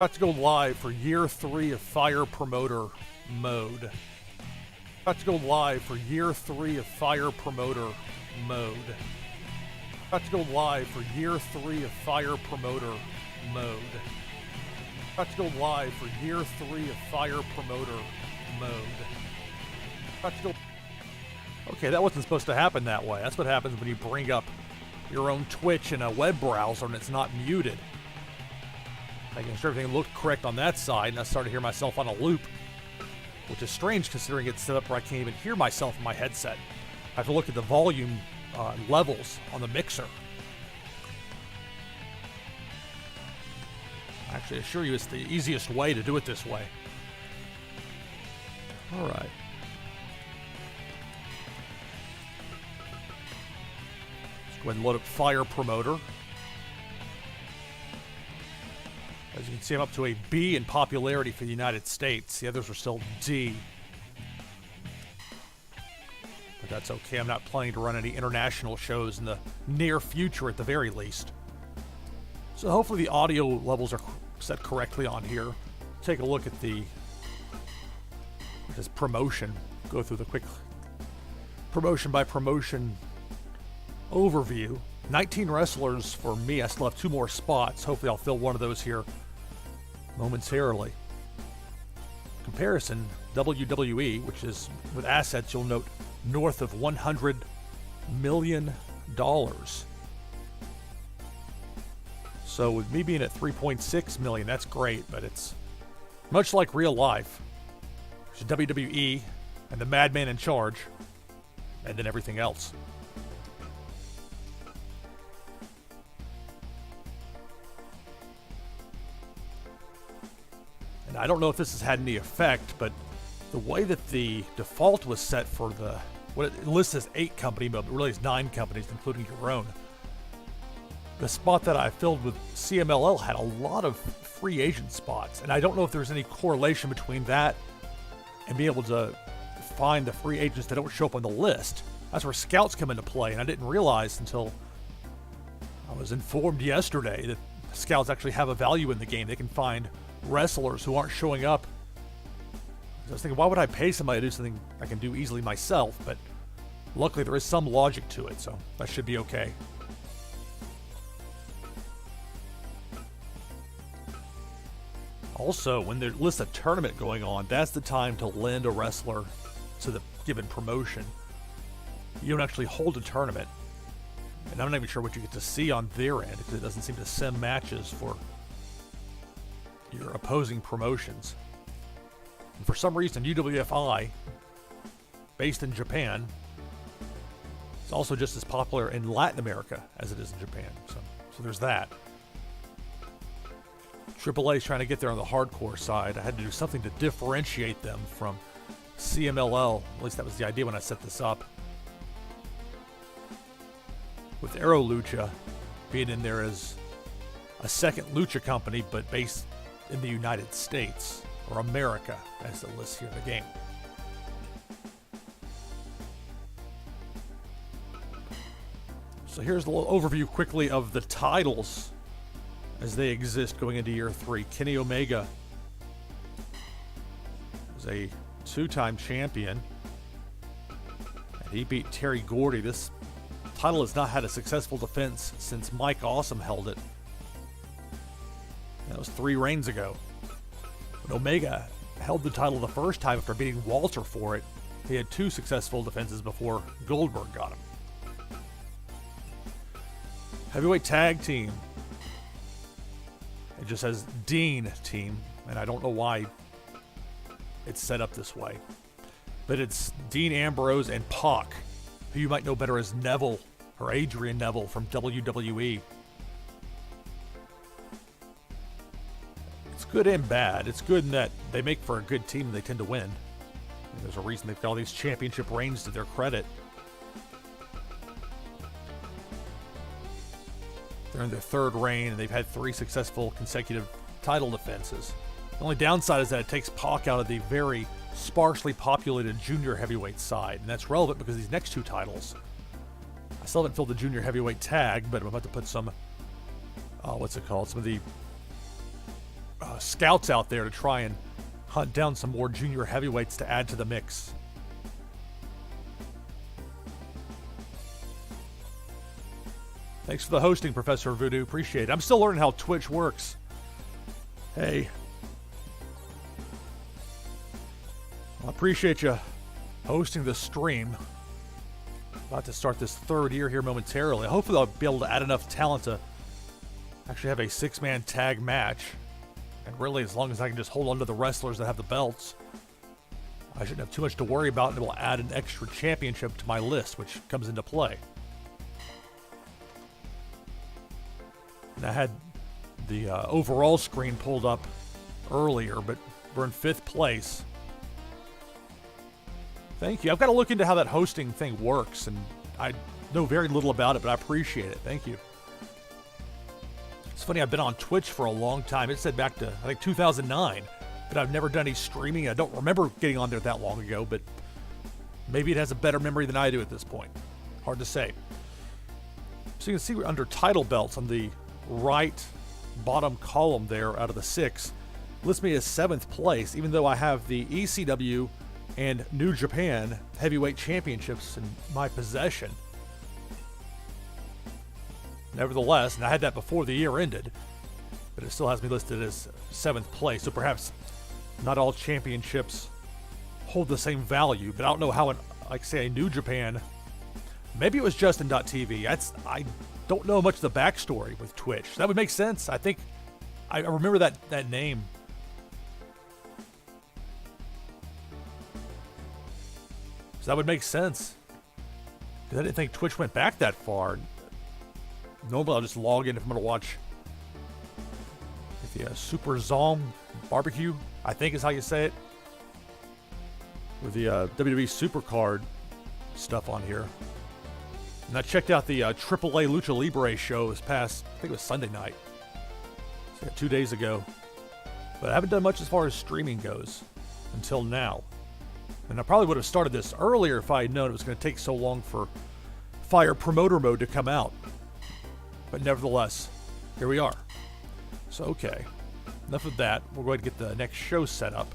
About to go live for year 3 of Fire Promoter mode. About to go live for year 3 of Fire Promoter mode. About to go live for year 3 of Fire Promoter mode. About to go live for year 3 of Fire Promoter mode. About to go. Okay, that wasn't supposed to happen that way. That's what happens when you bring up your own Twitch in a web browser and it's not muted. Making sure everything looked correct on that side, and I started to hear myself on a loop, which is strange considering it's set up where I can't even hear myself in my headset. I have to look at the volume levels on the mixer. I actually assure you it's the easiest way to do it this way. All right. Let's go ahead and load up Fire Promoter. As you can see, I'm up to a B in popularity for the United States. The others are still D. But that's okay. I'm not planning to run any international shows in the near future at the very least. So hopefully the audio levels are set correctly on here. Take a look at this promotion. Go through the quick promotion by promotion overview. 19 wrestlers for me. I still have 2 more spots. Hopefully I'll fill one of those here momentarily. Comparison, WWE, which is with assets, you'll note, north of $100 million. So with me being at 3.6 million, that's great, but it's much like real life. There's WWE and the madman in charge, and then everything else. And I don't know if this has had any effect, but the way that the default was set for what it lists as 8 company mode, but really it's 9 companies, including your own. The spot that I filled with CMLL had a lot of free agent spots, and I don't know if there's any correlation between that and being able to find the free agents that don't show up on the list. That's where scouts come into play, and I didn't realize until I was informed yesterday that scouts actually have a value in the game. They can find wrestlers who aren't showing up. I was thinking, why would I pay somebody to do something I can do easily myself? But luckily there is some logic to it, so that should be okay. Also, when there lists a tournament going on, that's the time to lend a wrestler to the given promotion. You don't actually hold a tournament. And I'm not even sure what you get to see on their end, because it doesn't seem to sim matches for your opposing promotions. And for some reason, UWFI, based in Japan, is also just as popular in Latin America as it is in Japan. So there's that. AAA is trying to get there on the hardcore side. I had to do something to differentiate them from CMLL. At least that was the idea when I set this up. With Aero Lucha being in there as a second lucha company, but based in the United States, or America, as it lists here in the game. So here's a little overview quickly of the titles as they exist going into year 3. Kenny Omega is a 2-time champion, and he beat Terry Gordy. This title has not had a successful defense since Mike Awesome held it. That was 3 reigns ago. When Omega held the title the first time after beating Walter for it, he had 2 successful defenses before Goldberg got him. Heavyweight tag team. It just says Dean team, and I don't know why it's set up this way. But it's Dean Ambrose and Pac, who you might know better as Neville, or Adrian Neville from WWE. It's good and bad. It's good in that they make for a good team and they tend to win. And there's a reason they've got all these championship reigns to their credit. They're in their 3rd reign, and they've had 3 successful consecutive title defenses. The only downside is that it takes Pac out of the very sparsely populated junior heavyweight side, and that's relevant because these next 2 titles, I still haven't filled the junior heavyweight tag, but I'm about to put some, some of the scouts out there to try and hunt down some more junior heavyweights to add to the mix. Thanks for the hosting, Professor Voodoo. Appreciate it. I'm still learning how Twitch works. Hey. I appreciate you hosting the stream. About to start this third year here momentarily. Hopefully I'll be able to add enough talent to actually have a 6-man tag match. And really, as long as I can just hold on to the wrestlers that have the belts, I shouldn't have too much to worry about, and it will add an extra championship to my list, which comes into play. And I had the overall screen pulled up earlier, but we're in 5th place. Thank you. I've got to look into how that hosting thing works, and I know very little about it, but I appreciate it. Thank you. It's funny, I've been on Twitch for a long time. It said back to, I think, 2009, but I've never done any streaming. I don't remember getting on there that long ago, but maybe it has a better memory than I do at this point. Hard to say. So you can see we're under title belts on the right bottom column there out of the 6. Lists me as 7th place, even though I have the ECW and New Japan heavyweight championships in my possession. Nevertheless, and I had that before the year ended, but it still has me listed as 7th place. So perhaps not all championships hold the same value, but I don't know how, like say, a New Japan, maybe it was Justin.tv. I don't know much of the backstory with Twitch. That would make sense. I think I remember that name. So that would make sense, because I didn't think Twitch went back that far. Normally I'll just log in if I'm going to watch the Super Zom Barbecue, I think is how you say it, with the WWE Supercard stuff on here. And I checked out the AAA Lucha Libre show this past, I think it was Sunday night, so 2 days ago. But I haven't done much as far as streaming goes until now. And I probably would have started this earlier if I had known it was going to take so long for Fire Promoter Mode to come out. But nevertheless, here we are. So, okay. Enough of that. We're going to get the next show set up.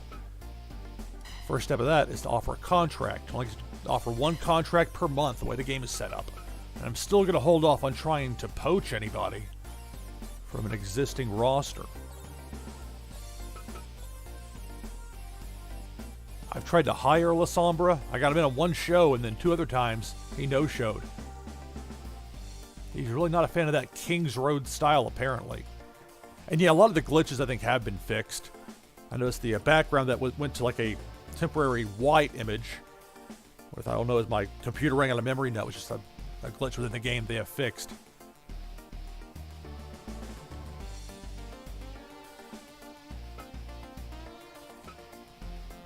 First step of that is to offer a contract. I like to offer one contract per month, the way the game is set up. And I'm still going to hold off on trying to poach anybody from an existing roster. I've tried to hire La Sombra. I got him in on one show, and then 2 other times he no-showed. He's really not a fan of that King's Road style, apparently. And yeah, a lot of the glitches, I think, have been fixed. I noticed the background that went to like a temporary white image with, I don't know, is my computer running out of memory? No, it was just a glitch within the game they have fixed.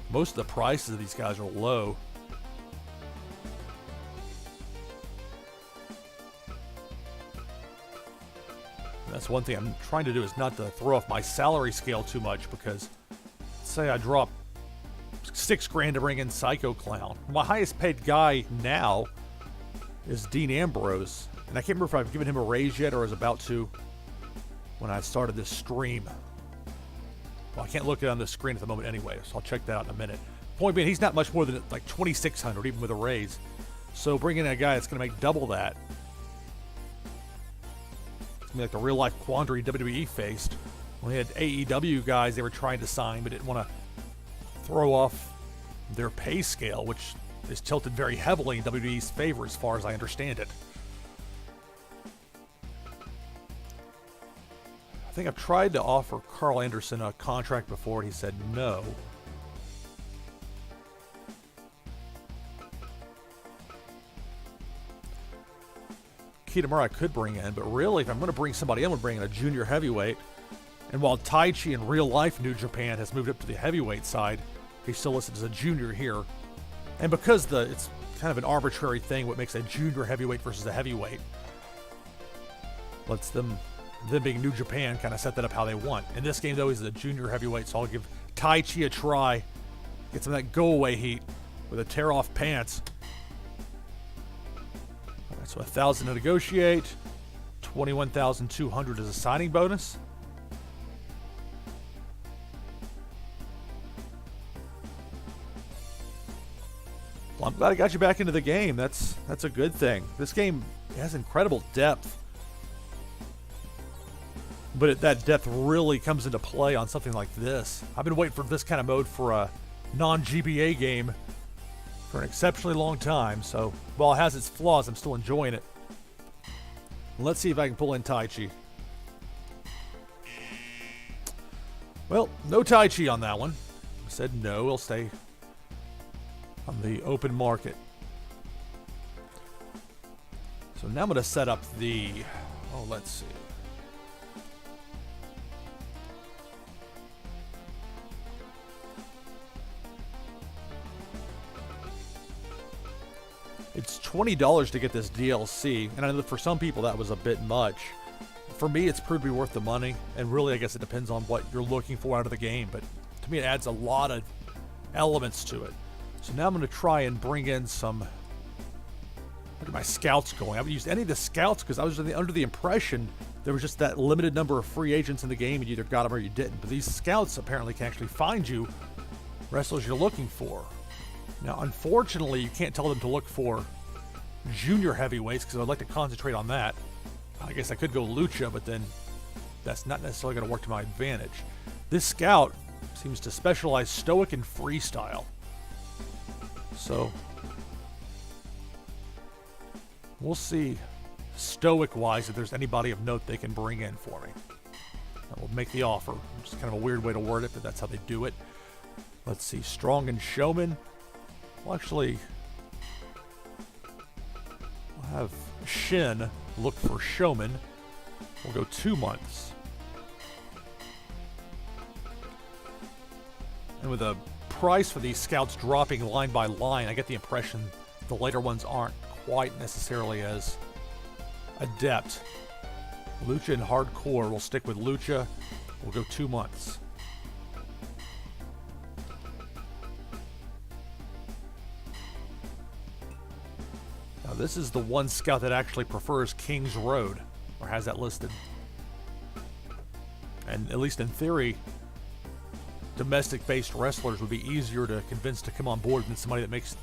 Most of the prices of these guys are low. That's one thing I'm trying to do, is not to throw off my salary scale too much, because say I drop $6,000 to bring in Psycho Clown. My highest paid guy now is Dean Ambrose, and I can't remember if I've given him a raise yet or was about to when I started this stream. Well, I can't look at it on the screen at the moment anyway, so I'll check that out in a minute. Point being, he's not much more than like $2,600 even with a raise. So bringing in a guy that's going to make double that, it's going to be like a real-life quandary WWE faced. When they had AEW guys they were trying to sign but didn't want to throw off their pay scale, which is tilted very heavily in WWE's favor as far as I understand it. I think I've tried to offer Carl Anderson a contract before, and he said no. Kitamura I could bring in, but really, if I'm going to bring somebody in, I'm going to bring in a junior heavyweight. And while Taichi in real life New Japan has moved up to the heavyweight side, he's still listed as a junior here. And because it's kind of an arbitrary thing, what makes a junior heavyweight versus a heavyweight lets them being New Japan, kind of set that up how they want. In this game, though, he's a junior heavyweight, so I'll give Taichi a try. Get some of that go-away heat with a tear-off pants. All right, so $1,000 to negotiate. $21,200 as a signing bonus. I'm glad I got you back into the game. That's a good thing. This game has incredible depth. But that depth really comes into play on something like this. I've been waiting for this kind of mode for a non-GBA game for an exceptionally long time. So while it has its flaws, I'm still enjoying it. Let's see if I can pull in Tai Chi. Well, no Tai Chi on that one. I said no, we'll stay on the open market. So now I'm going to set up the... Oh, let's see. It's $20 to get this DLC, and I know that for some people that was a bit much. For me, it's proved to be worth the money, and really, I guess it depends on what you're looking for out of the game, but to me, it adds a lot of elements to it. So now I'm going to try and bring in some... Look at my scouts going. I haven't used any of the scouts because I was under the impression there was just that limited number of free agents in the game, and you either got them or you didn't. But these scouts apparently can actually find you wrestlers you're looking for. Now, unfortunately, you can't tell them to look for junior heavyweights because I'd like to concentrate on that. I guess I could go Lucha, but then that's not necessarily going to work to my advantage. This scout seems to specialize stoic and freestyle. So, we'll see stoic-wise if there's anybody of note they can bring in for me. I will make the offer. It's kind of a weird way to word it, but that's how they do it. Let's see, strong and showman. Well, actually, we'll have Shin look for showman. We'll go 2 months. And with the price for these scouts dropping line by line, I get the impression the later ones aren't quite necessarily as adept. Lucha and hardcore, we'll stick with Lucha. We'll go 2 months. Now this is the one scout that actually prefers King's Road, or has that listed. And at least in theory, domestic-based wrestlers would be easier to convince to come on board than somebody that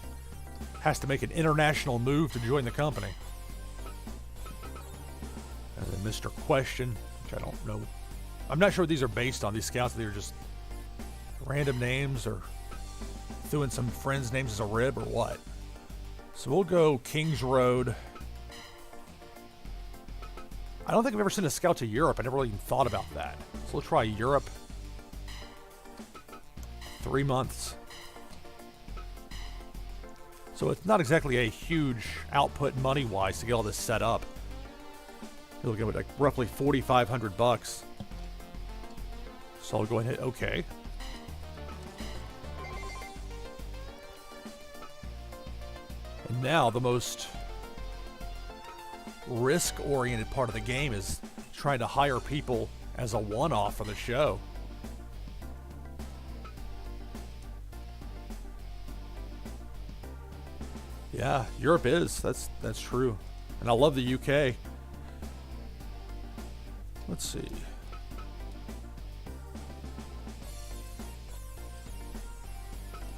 has to make an international move to join the company. And then Mr. Question, which I don't know. I'm not sure what these are based on. These scouts, they're just random names or threw in some friends' names as a rib or what. So we'll go King's Road. I don't think I've ever sent a scout to Europe. I never really even thought about that. So we'll try Europe. 3 months. So it's not exactly a huge output money-wise to get all this set up. It'll give it like roughly $4,500. So I'll go ahead and hit OK. And now the most risk-oriented part of the game is trying to hire people as a one-off for the show. Yeah, Europe is. That's true. And I love the UK. Let's see.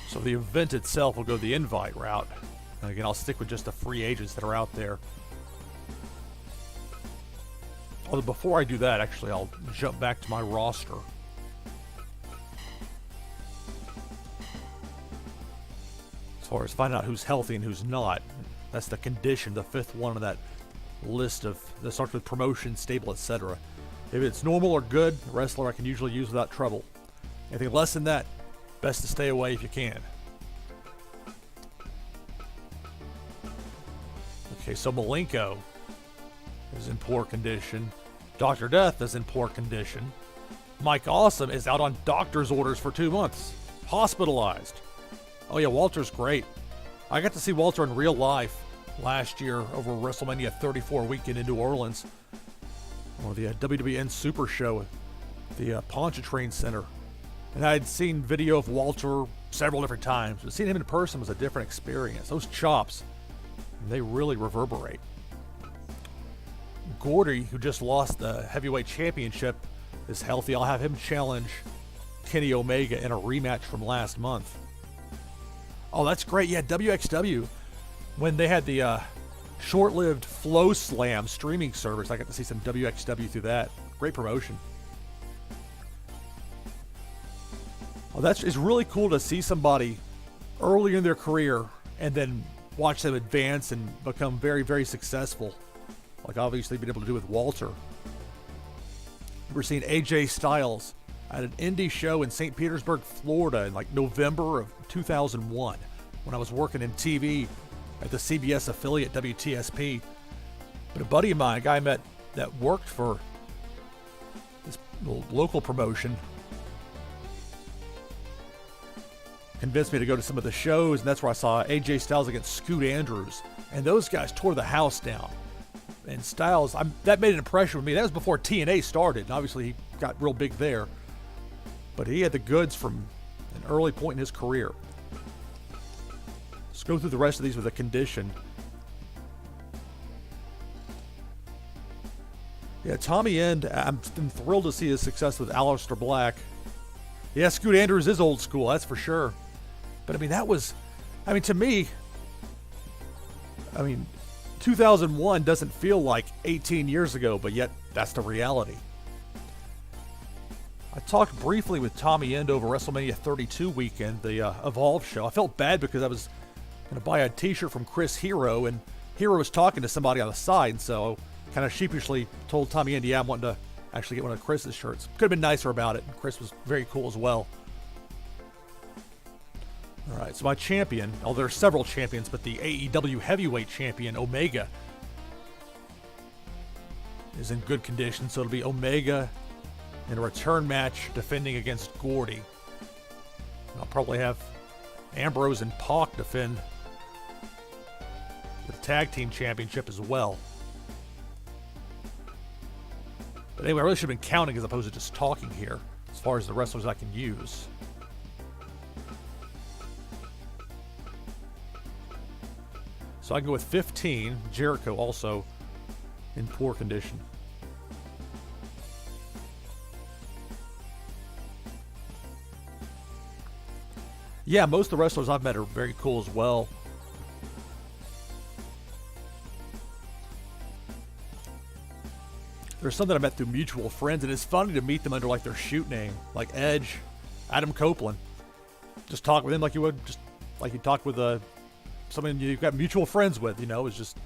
So the event itself will go the invite route. And again, I'll stick with just the free agents that are out there. Although before I do that, actually, I'll jump back to my roster. As far as finding out who's healthy and who's not. That's the condition, the fifth one of that list of that starts with promotion, stable, etc. If it's normal or good, a wrestler I can usually use without trouble. Anything less than that, best to stay away if you can. Okay, so Malenko is in poor condition. Dr. Death is in poor condition. Mike Awesome is out on doctor's orders for 2 months. Hospitalized. Oh yeah, Walter's great. I got to see Walter in real life last year over WrestleMania 34 weekend in New Orleans. Or the WWN Super Show at the Pontchartrain Center. And I had seen video of Walter several different times, but seeing him in person was a different experience. Those chops, they really reverberate. Gordy, who just lost the heavyweight championship, is healthy. I'll have him challenge Kenny Omega in a rematch from last month. Oh, that's great. Yeah, WXW, when they had the short-lived Flow Slam streaming service, I got to see some WXW through that. Great promotion. Oh, it's really cool to see somebody early in their career and then watch them advance and become very, very successful. Like obviously being able to do with Walter. We're seeing AJ Styles at an indie show in St. Petersburg, Florida in like November of 2001 when I was working in TV at the CBS affiliate WTSP. But a buddy of mine, a guy I met that worked for this little local promotion, convinced me to go to some of the shows, and that's where I saw AJ Styles against Scoot Andrews. And those guys tore the house down. And Styles, that made an impression with me. That was before TNA started, and obviously he got real big there. But he had the goods from an early point in his career. Let's go through the rest of these with a condition. Yeah, Tommy End, I'm thrilled to see his success with Aleister Black. Yeah, Scoot Andrews is old school, that's for sure. But I mean, to me, 2001 doesn't feel like 18 years ago, but yet that's the reality. I talked briefly with Tommy End over WrestleMania 32 weekend, the Evolve show. I felt bad because I was going to buy a t-shirt from Chris Hero, and Hero was talking to somebody on the side, so kind of sheepishly told Tommy End, yeah, I'm wanting to actually get one of Chris's shirts. Could have been nicer about it, and Chris was very cool as well. All right, so my champion, there are several champions, but the AEW heavyweight champion, Omega, is in good condition, so it'll be Omega in a return match defending against Gordy. I'll probably have Ambrose and Pac defend the tag team championship as well. But anyway, I really should have been counting as opposed to just talking here as far as the wrestlers I can use. So I can go with 15. Jericho also in poor condition. Yeah, most of the wrestlers I've met are very cool as well. There's some that I met through mutual friends, and it's funny to meet them under like their shoot name, like Edge, Adam Copeland. Just talk with him like you would, just like you talk with someone you've got mutual friends with. It's just,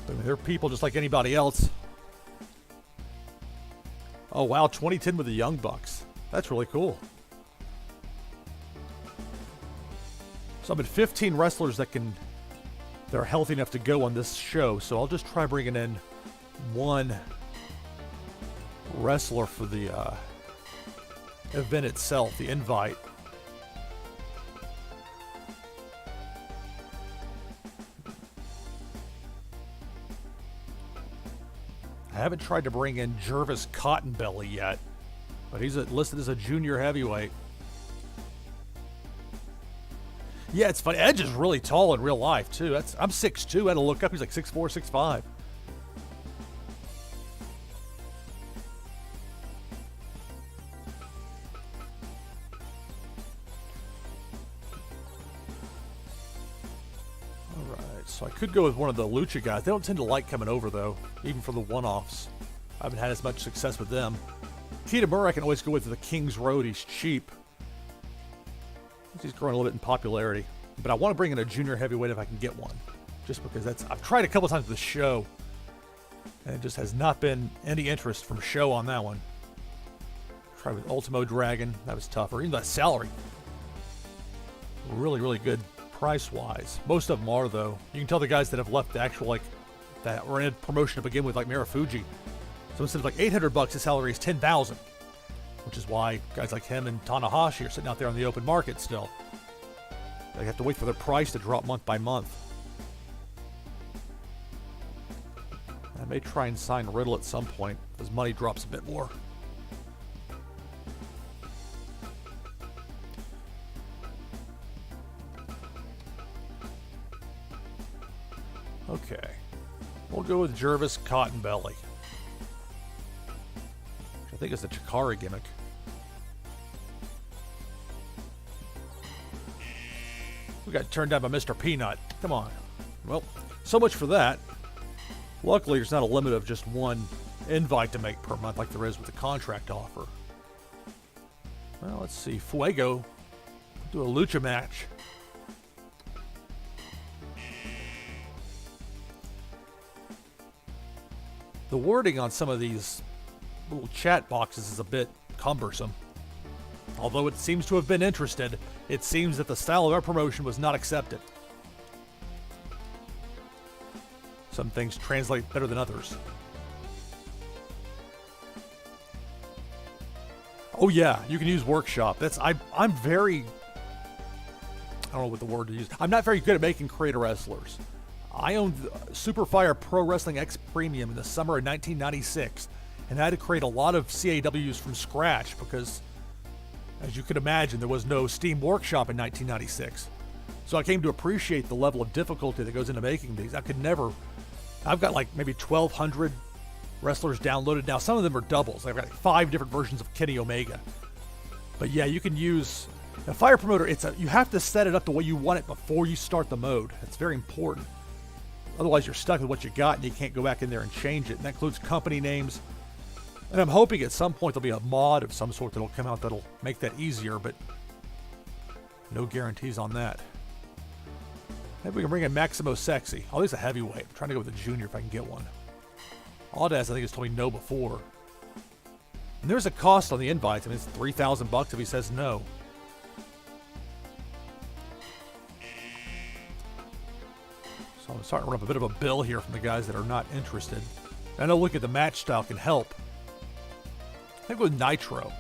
they're people just like anybody else. Oh wow, 2010 with the Young Bucks. That's really cool. So I'm at 15 wrestlers that are healthy enough to go on this show. So I'll just try bringing in one wrestler for the event itself, the invite. I haven't tried to bring in Jervis Cottonbelly yet, but he's listed as a junior heavyweight. Yeah, it's funny. Edge is really tall in real life, too. I'm 6'2". I had to look up. He's like 6'4", 6'5". So I could go with one of the Lucha guys. They don't tend to like coming over, though, even for the one-offs. I haven't had as much success with them. Kitamura I can always go with the King's Road. He's cheap. He's growing a little bit in popularity. But I want to bring in a junior heavyweight if I can get one. Just because I've tried a couple times with the show, and it just has not been any interest from show on that one. Tried with Ultimo Dragon. That was tougher. Even that salary. Really, really good. Price-wise. Most of them are, though. You can tell the guys that have left the actual, that were in promotion to begin with, like Marufuji. So instead of $800, his salary is $10,000, which is why guys like him and Tanahashi are sitting out there on the open market still. They have to wait for their price to drop month by month. I may try and sign Riddle at some point as money drops a bit more. Okay, we'll go with Jervis Cottonbelly, which I think is the Chikara gimmick. We got turned down by Mr. Peanut. Come on. Well, so much for that. Luckily, there's not a limit of just one invite to make per month like there is with the contract offer. Well, let's see. Fuego. Do a lucha match. The wording on some of these little chat boxes is a bit cumbersome. Although it seems to have been interested, it seems that the style of our promotion was not accepted. Some things translate better than others. Oh yeah, you can use workshop. I'm very, I don't know what the word to use. I'm not very good at making creator wrestlers. I owned Superfire Pro Wrestling X Premium in the summer of 1996, and I had to create a lot of CAWs from scratch because, as you could imagine, there was no Steam Workshop in 1996. So I came to appreciate the level of difficulty that goes into making these. I've got like maybe 1,200 wrestlers downloaded now. Some of them are doubles. I've got like 5 different versions of Kenny Omega. But yeah, you can use a Fire Promoter. You have to set it up the way you want it before you start the mode. It's very important. Otherwise, you're stuck with what you got and you can't go back in there and change it. And that includes company names. And I'm hoping at some point there'll be a mod of some sort that'll come out that'll make that easier, but no guarantees on that. Maybe we can bring in Maximo Sexy. Oh, he's a heavyweight. I'm trying to go with a junior if I can get one. Audaz, I think, has told me no before. And there's a cost on the invites. I mean, it's $3,000 if he says no. So I'm starting to run up a bit of a bill here from the guys that are not interested. I know look at the match style can help. I think with Nitro.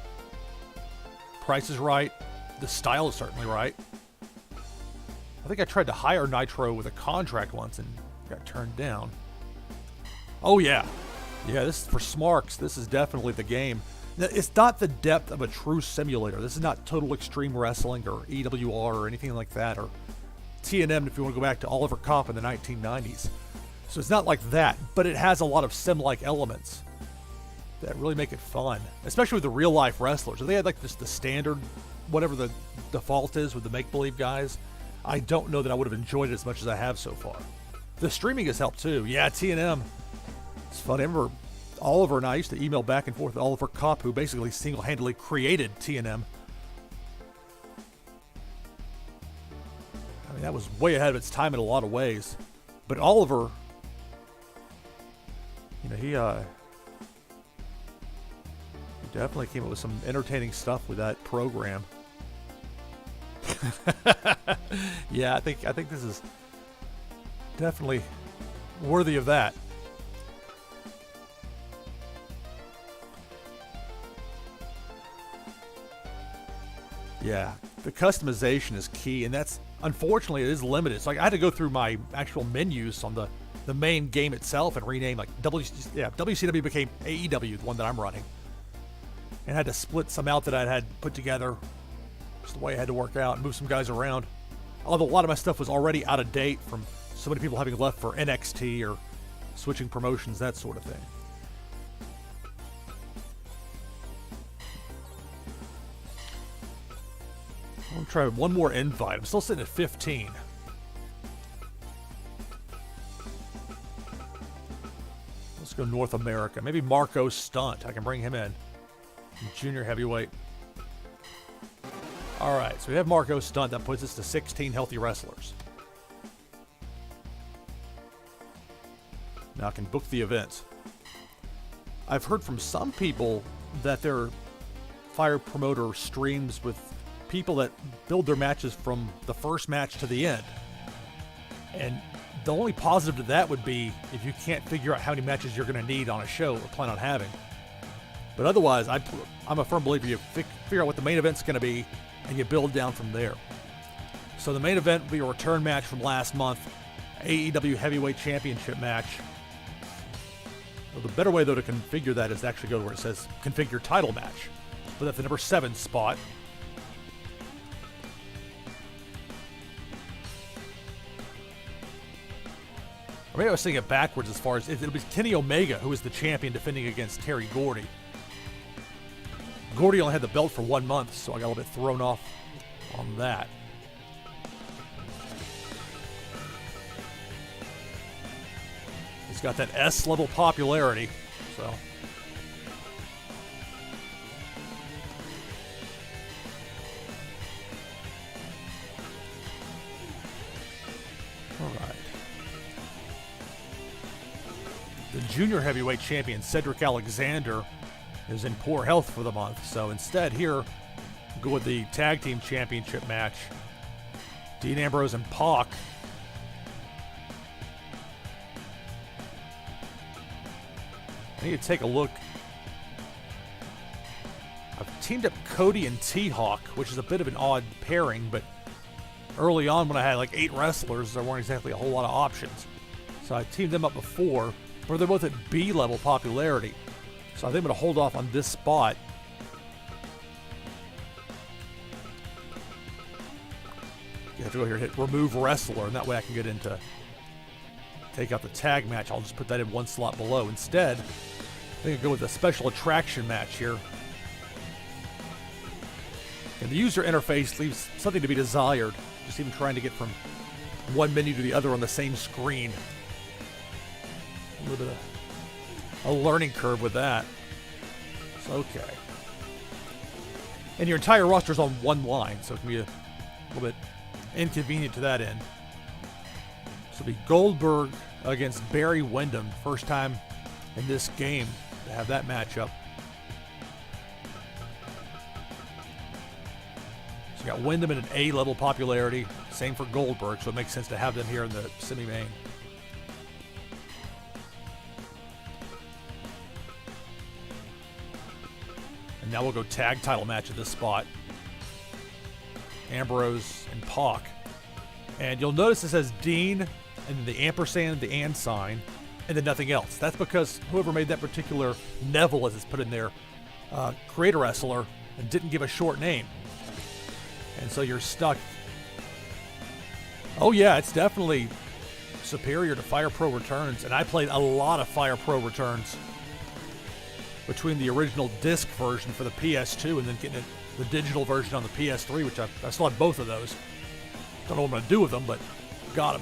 Price is right. The style is certainly right. I think I tried to hire Nitro with a contract once and got turned down. Oh yeah. Yeah, this is for Smarks. This is definitely the game. It's not the depth of a true simulator. This is not Total Extreme Wrestling or EWR or anything like that, or TNM if you want to go back to Oliver Kopp in the 1990s. So it's not like that, but it has a lot of sim-like elements that really make it fun, especially with the real-life wrestlers. If they had like just the standard, whatever the default is with the make-believe guys, I don't know that I would have enjoyed it as much as I have so far. The streaming has helped too. Yeah, TNM. It's fun. I remember Oliver and I used to email back and forth with Oliver Kopp, who basically single-handedly created TNM. I mean, that was way ahead of its time in a lot of ways. But Oliver, you know, he definitely came up with some entertaining stuff with that program. Yeah, I think this is definitely worthy of that. Yeah, the customization is key, and that's, unfortunately, it is limited. So I had to go through my actual menus on the main game itself and rename, like, WCW became AEW, the one that I'm running. And I had to split some out that I had put together, just the way I had to work out, and move some guys around. Although a lot of my stuff was already out of date from so many people having left for NXT or switching promotions, that sort of thing. I'm going to try one more invite. I'm still sitting at 15. Let's go North America. Maybe Marko Stunt. I can bring him in. Junior heavyweight. All right, so we have Marko Stunt. That puts us to 16 healthy wrestlers. Now I can book the event. I've heard from some people that their Fire Promoter streams with people that build their matches from the first match to the end. And the only positive to that would be if you can't figure out how many matches you're going to need on a show or plan on having. But otherwise, I'm a firm believer you figure out what the main event's going to be and you build down from there. So the main event will be a return match from last month, AEW Heavyweight Championship match. Well, the better way, though, to configure that is to actually go to where it says configure title match. But at the number 7 spot. Or maybe I was saying it backwards as far as it'll be Kenny Omega who is the champion defending against Terry Gordy. Gordy only had the belt for 1 month, so I got a little bit thrown off on that. He's got that S-level popularity, so. All right. The junior heavyweight champion, Cedric Alexander, is in poor health for the month. So instead here, go with the tag team championship match. Dean Ambrose and Pac. I need to take a look. I've teamed up Cody and T-Hawk, which is a bit of an odd pairing, but early on when I had like 8 wrestlers, there weren't exactly a whole lot of options. So I teamed them up before, but they're both at B-level popularity. So I think I'm going to hold off on this spot. You have to go here and hit remove wrestler, and that way I can get into take out the tag match. I'll just put that in one slot below. Instead, I think I'll go with a special attraction match here. And the user interface leaves something to be desired. Just even trying to get from one menu to the other on the same screen. A little bit of a learning curve with that. So, okay. And your entire roster's on one line, so it can be a little bit inconvenient to that end. So it'll be Goldberg against Barry Windham. First time in this game to have that matchup. So you got Windham at an A-level popularity. Same for Goldberg, so it makes sense to have them here in the semi-main. And now we'll go tag title match at this spot. Ambrose and Pac. And you'll notice it says Dean and then the ampersand, the and sign, and then nothing else. That's because whoever made that particular Neville, as it's put in there, creator wrestler, and didn't give a short name. And so you're stuck. Oh yeah, it's definitely superior to Fire Pro Returns, and I played a lot of Fire Pro Returns between the original disc version for the PS2 and then getting the digital version on the PS3, which I still have both of those. Don't know what I'm going to do with them, but got them.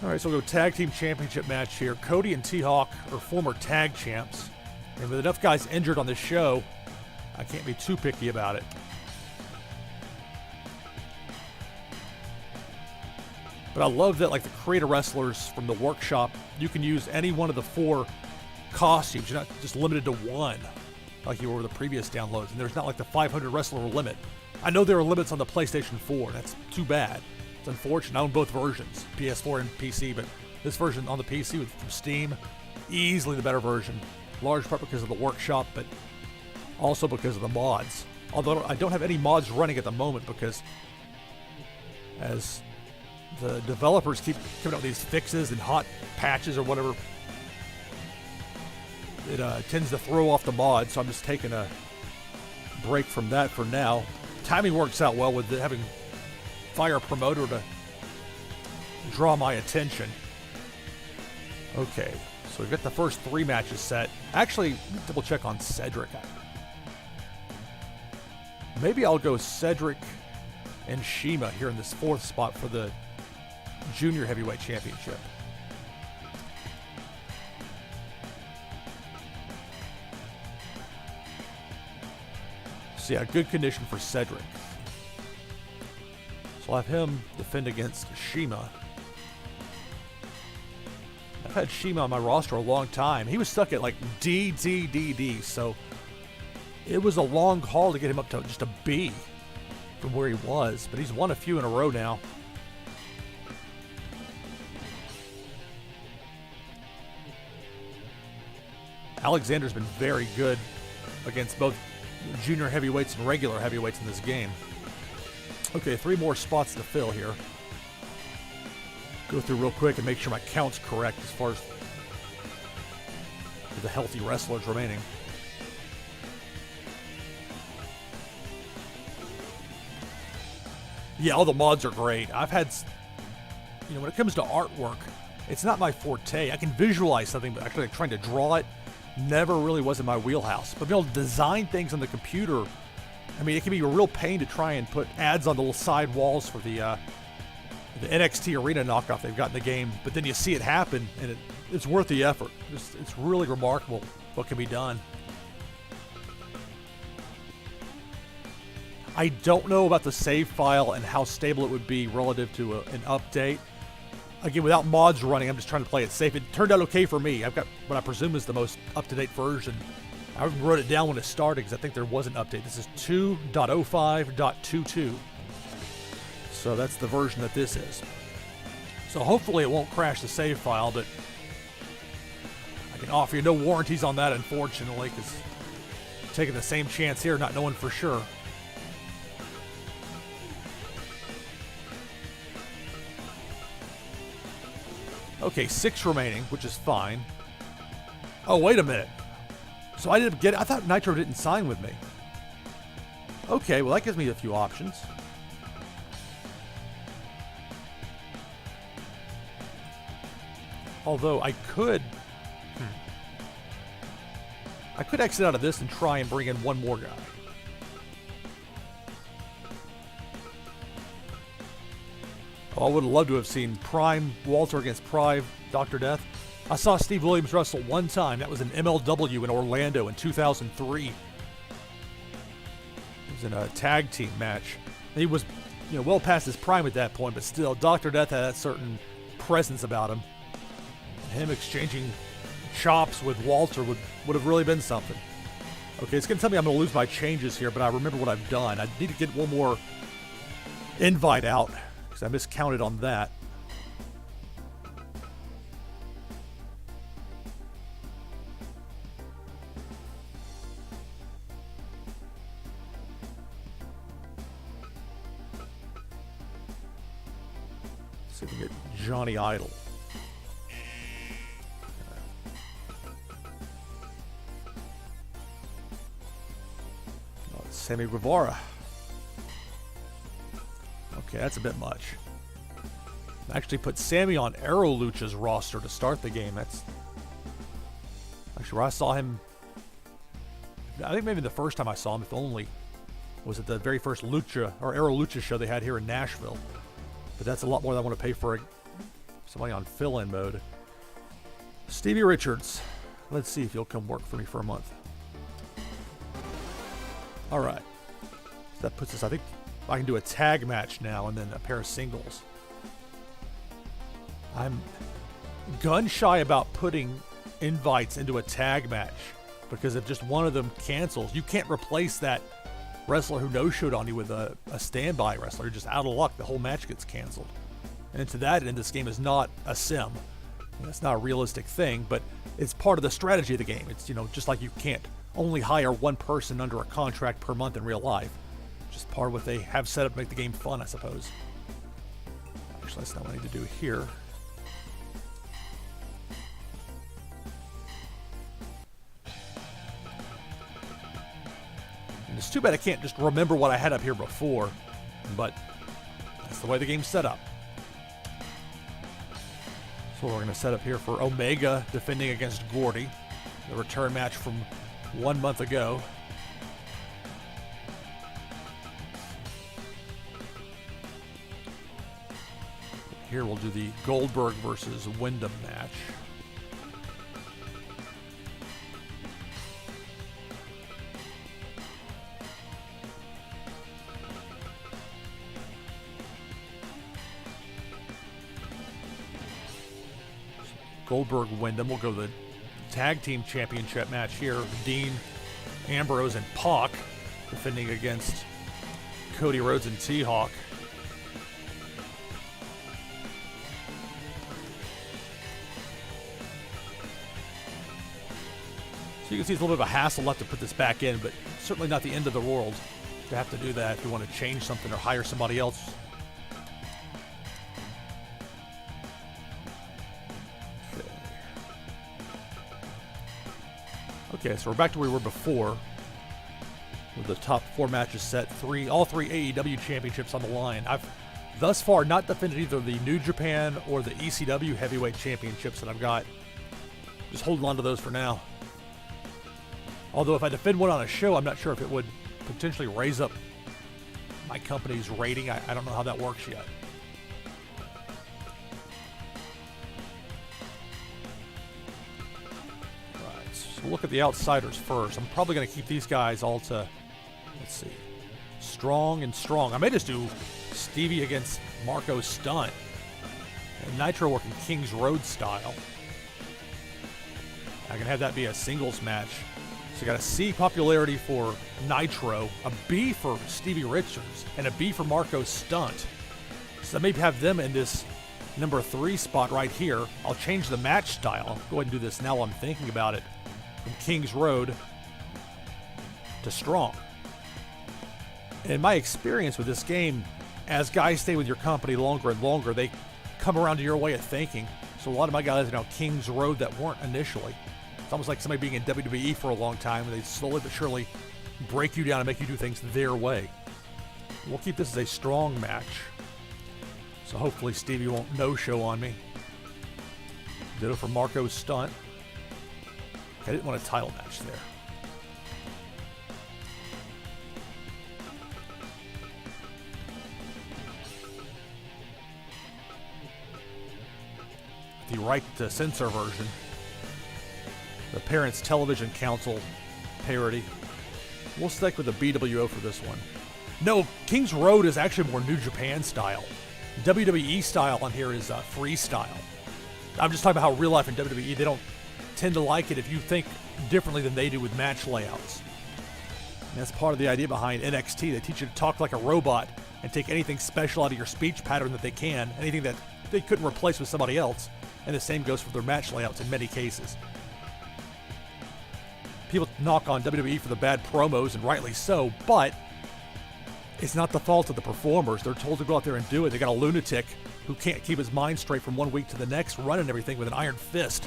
All right, so we'll go tag team championship match here. Cody and T-Hawk are former tag champs. And with enough guys injured on this show, I can't be too picky about it. But I love that, like the creator wrestlers from the workshop, you can use any one of the 4 costumes. You're not just limited to one like you were with the previous downloads. And there's not like the 500 wrestler limit. I know there are limits on the PlayStation 4. That's too bad. It's unfortunate. I own both versions, PS4 and PC, but this version on the PC from Steam, easily the better version. Large part because of the workshop, but also because of the mods. Although I don't have any mods running at the moment because as the developers keep coming out with these fixes and hot patches or whatever, it tends to throw off the mods, so I'm just taking a break from that for now. Timing works out well with having Fire Promoter to draw my attention. Okay, so we've got the first 3 matches set. Actually, double check on Cedric. Maybe I'll go Cedric and CIMA here in this 4th spot for the Junior Heavyweight Championship. So yeah, good condition for Cedric. So I'll have him defend against CIMA. I've had CIMA on my roster a long time. He was stuck at like D, so it was a long haul to get him up to just a B from where he was, but he's won a few in a row now. Alexander's been very good against both junior heavyweights and regular heavyweights in this game. Okay, 3 more spots to fill here. Go through real quick and make sure my count's correct as far as the healthy wrestlers remaining. Yeah, all the mods are great. I've had, when it comes to artwork, it's not my forte. I can visualize something, but actually trying to draw it never really was in my wheelhouse. But being able to design things on the computer, I mean, it can be a real pain to try and put ads on the little side walls for the the NXT Arena knockoff they've got in the game, but then you see it happen, and it's worth the effort. It's really remarkable what can be done. I don't know about the save file and how stable it would be relative to an update. Again, without mods running, I'm just trying to play it safe. It turned out okay for me. I've got what I presume is the most up-to-date version. I wrote it down when it started because I think there was an update. This is 2.05.22. So that's the version that this is. So hopefully it won't crash the save file, but I can offer you no warranties on that, unfortunately, because I'm taking the same chance here, not knowing for sure. Okay, 6 remaining, which is fine. Oh, wait a minute. So I didn't get it. I thought Nitro didn't sign with me. Okay, well that gives me a few options. Although I could exit out of this and try and bring in one more guy. Oh, I would have loved to have seen Prime Walter against Prime Dr. Death. I saw Steve Williams wrestle one time. That was in MLW in Orlando in 2003. It was in a tag team match. He was, well past his prime at that point, but still, Dr. Death had that certain presence about him. Him exchanging chops with Walter would have really been something. Okay, it's going to tell me I'm going to lose my changes here, but I remember what I've done. I need to get one more invite out because I miscounted on that. See if we can get Johnny Idol. Oh, it's Sammy Guevara. Okay, that's a bit much. I actually put Sammy on Arrow Lucha's roster to start the game. That's actually where I saw him. I think maybe the first time I saw him, if only, was at the very first Lucha or Arrow Lucha show they had here in Nashville. But that's a lot more than I want to pay for somebody on fill-in mode. Stevie Richards. Let's see if he'll come work for me for a month. All right. So that puts us, I think I can do a tag match now and then a pair of singles. I'm gun shy about putting invites into a tag match because if just one of them cancels, you can't replace that wrestler who no-showed on you with a standby wrestler. You're just out of luck. The whole match gets canceled. And to that end, this game is not a sim. It's not a realistic thing, but it's part of the strategy of the game. It's, just like you can't only hire one person under a contract per month in real life. Just part of what they have set up to make the game fun, I suppose. Actually, that's not what I need to do here. And it's too bad I can't just remember what I had up here before, but that's the way the game's set up. So we're going to set up here for Omega defending against Gordy, the return match from 1 month ago. Here we'll do the Goldberg versus Windham match. Goldberg Windham. We'll go the tag team championship match here. Dean, Ambrose, and Pac defending against Cody, Rhodes, and T-Hawk. So you can see it's a little bit of a hassle left to put this back in, but certainly not the end of the world to have to do that if you want to change something or hire somebody else. Okay, so we're back to where we were before with the top 4 matches set. All three AEW championships on the line. I've thus far not defended either the New Japan or the ECW heavyweight championships that I've got. Just holding on to those for now. Although if I defend one on a show, I'm not sure if it would potentially raise up my company's rating. I don't know how that works yet. we'll look at the outsiders first. I'm probably going to keep these guys all to, let's see, strong and strong. I may just do Stevie against Marko Stunt. And Nitro working King's Road style. I can have that be a singles match. So you got a C popularity for Nitro, a B for Stevie Richards, and a B for Marko Stunt. So maybe have them in this number 3 spot right here. I'll change the match style. I'll go ahead and do this now while I'm thinking about it. From King's Road to Strong. And in my experience with this game, as guys stay with your company longer and longer, they come around to your way of thinking. So a lot of my guys are now King's Road that weren't initially. It's almost like somebody being in WWE for a long time, and they slowly but surely break you down and make you do things their way. We'll keep this as a strong match. So hopefully Stevie won't no-show on me. Did it for Marko Stunt. I didn't want a title match there. The right to censor version. The Parents Television Council parody. We'll stick with the BWO for this one. No, King's Road is actually more New Japan style. WWE style on here is freestyle. I'm just talking about how real life in WWE, they don't tend to like it if you think differently than they do with match layouts. And that's part of the idea behind NXT. They teach you to talk like a robot and take anything special out of your speech pattern that they can, anything that they couldn't replace with somebody else. And the same goes for their match layouts in many cases. People knock on WWE for the bad promos, and rightly so, but it's not the fault of the performers. They're told to go out there and do it. They got a lunatic who can't keep his mind straight from one week to the next, running everything with an iron fist.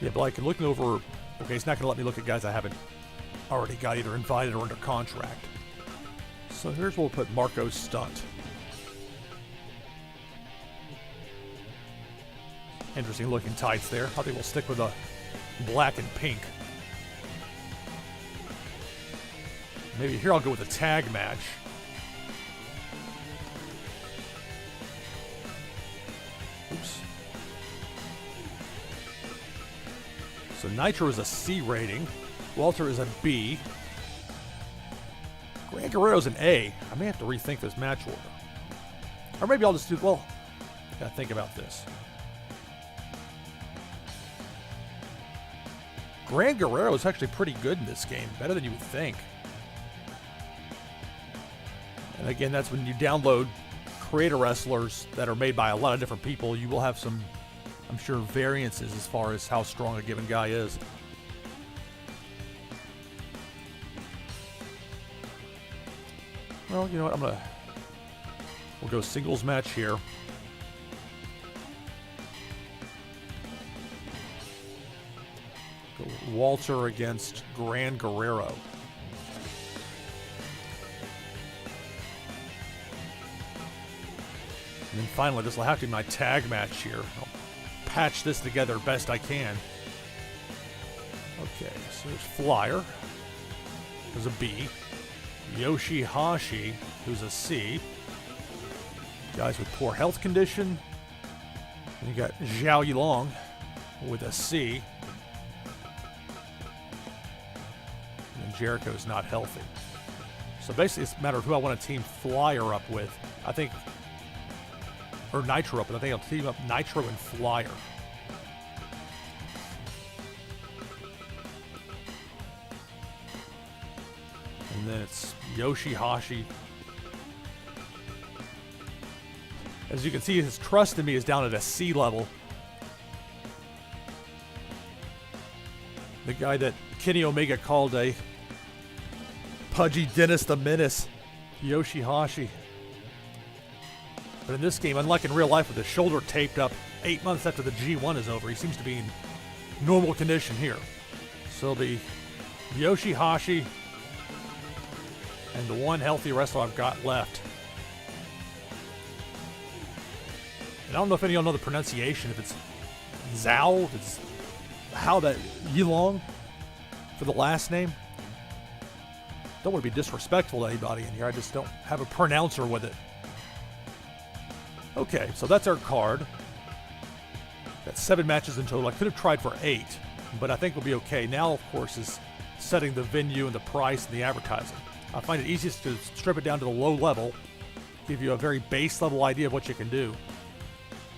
Yeah, but like looking over, okay, he's not going to let me look at guys I haven't already got either invited or under contract. So here's where we'll put Marko Stunt. Interesting looking tights there. I think we'll stick with a black and pink. Maybe here I'll go with a tag match. Oops. So Nitro is a C rating. Walter is a B. Gran Guerrero's an A. I may have to rethink this match order. Or maybe I'll just do, well, gotta think about this. Gran Guerrero is actually pretty good in this game, better than you would think. And again, that's when you download creator wrestlers that are made by a lot of different people. You will have some, I'm sure, variances as far as how strong a given guy is. Well, you know what, we'll go singles match here. Go Walter against Gran Guerrero. And then finally, this will have to be my tag match here. I'll patch this together best I can. Okay, so there's Flyer. There's a B. YOSHI-HASHI, who's a C. Guys with poor health condition. And you got Zhao Yilong with a C. And then Jericho's not healthy. So basically it's a matter of who I want to team Flyer up with. I think, or Nitro up with. I think I'll team up Nitro and Flyer. And then it's YOSHI-HASHI. As you can see, his trust in me is down at a C level. The guy that Kenny Omega called a pudgy Dennis the Menace, YOSHI-HASHI. But in this game, unlike in real life with his shoulder taped up 8 months after the G1 is over, he seems to be in normal condition here. So it'll be YOSHI-HASHI and the one healthy wrestler I've got left. And I don't know if any of y'all know the pronunciation, if it's Zhao, if it's how that Yilong for the last name. Don't want to be disrespectful to anybody in here. I just don't have a pronouncer with it. Okay, so that's our card. That's 7 matches in total. I could have tried for 8, but I think we'll be okay. Now, of course, is setting the venue and the price and the advertising. I find it easiest to strip it down to the low level, give you a very base level idea of what you can do.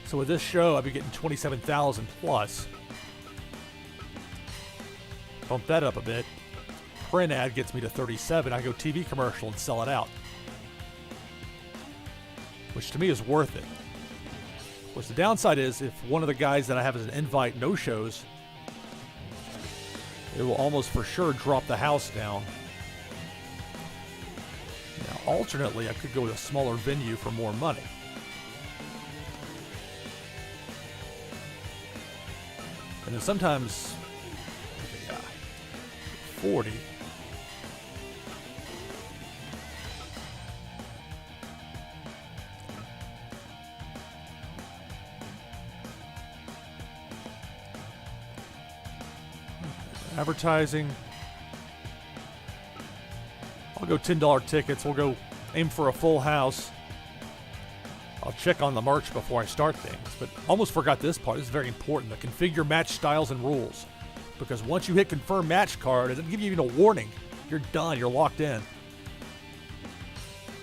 So with this show, I'll be getting 27,000 plus. Bump that up a bit. Print ad gets me to 37. I go TV commercial and sell it out, which to me is worth it. Of course, the downside is if one of the guys that I have as an invite no-shows, it will almost for sure drop the house down. Now, alternately, I could go with a smaller venue for more money. And then sometimes, 40. Advertising. I'll go $10 tickets. We'll go aim for a full house. I'll check on the merch before I start things, but almost forgot this part. This is very important. The configure match styles and rules. Because once you hit confirm match card, it doesn't give you even a warning. You're done. You're locked in.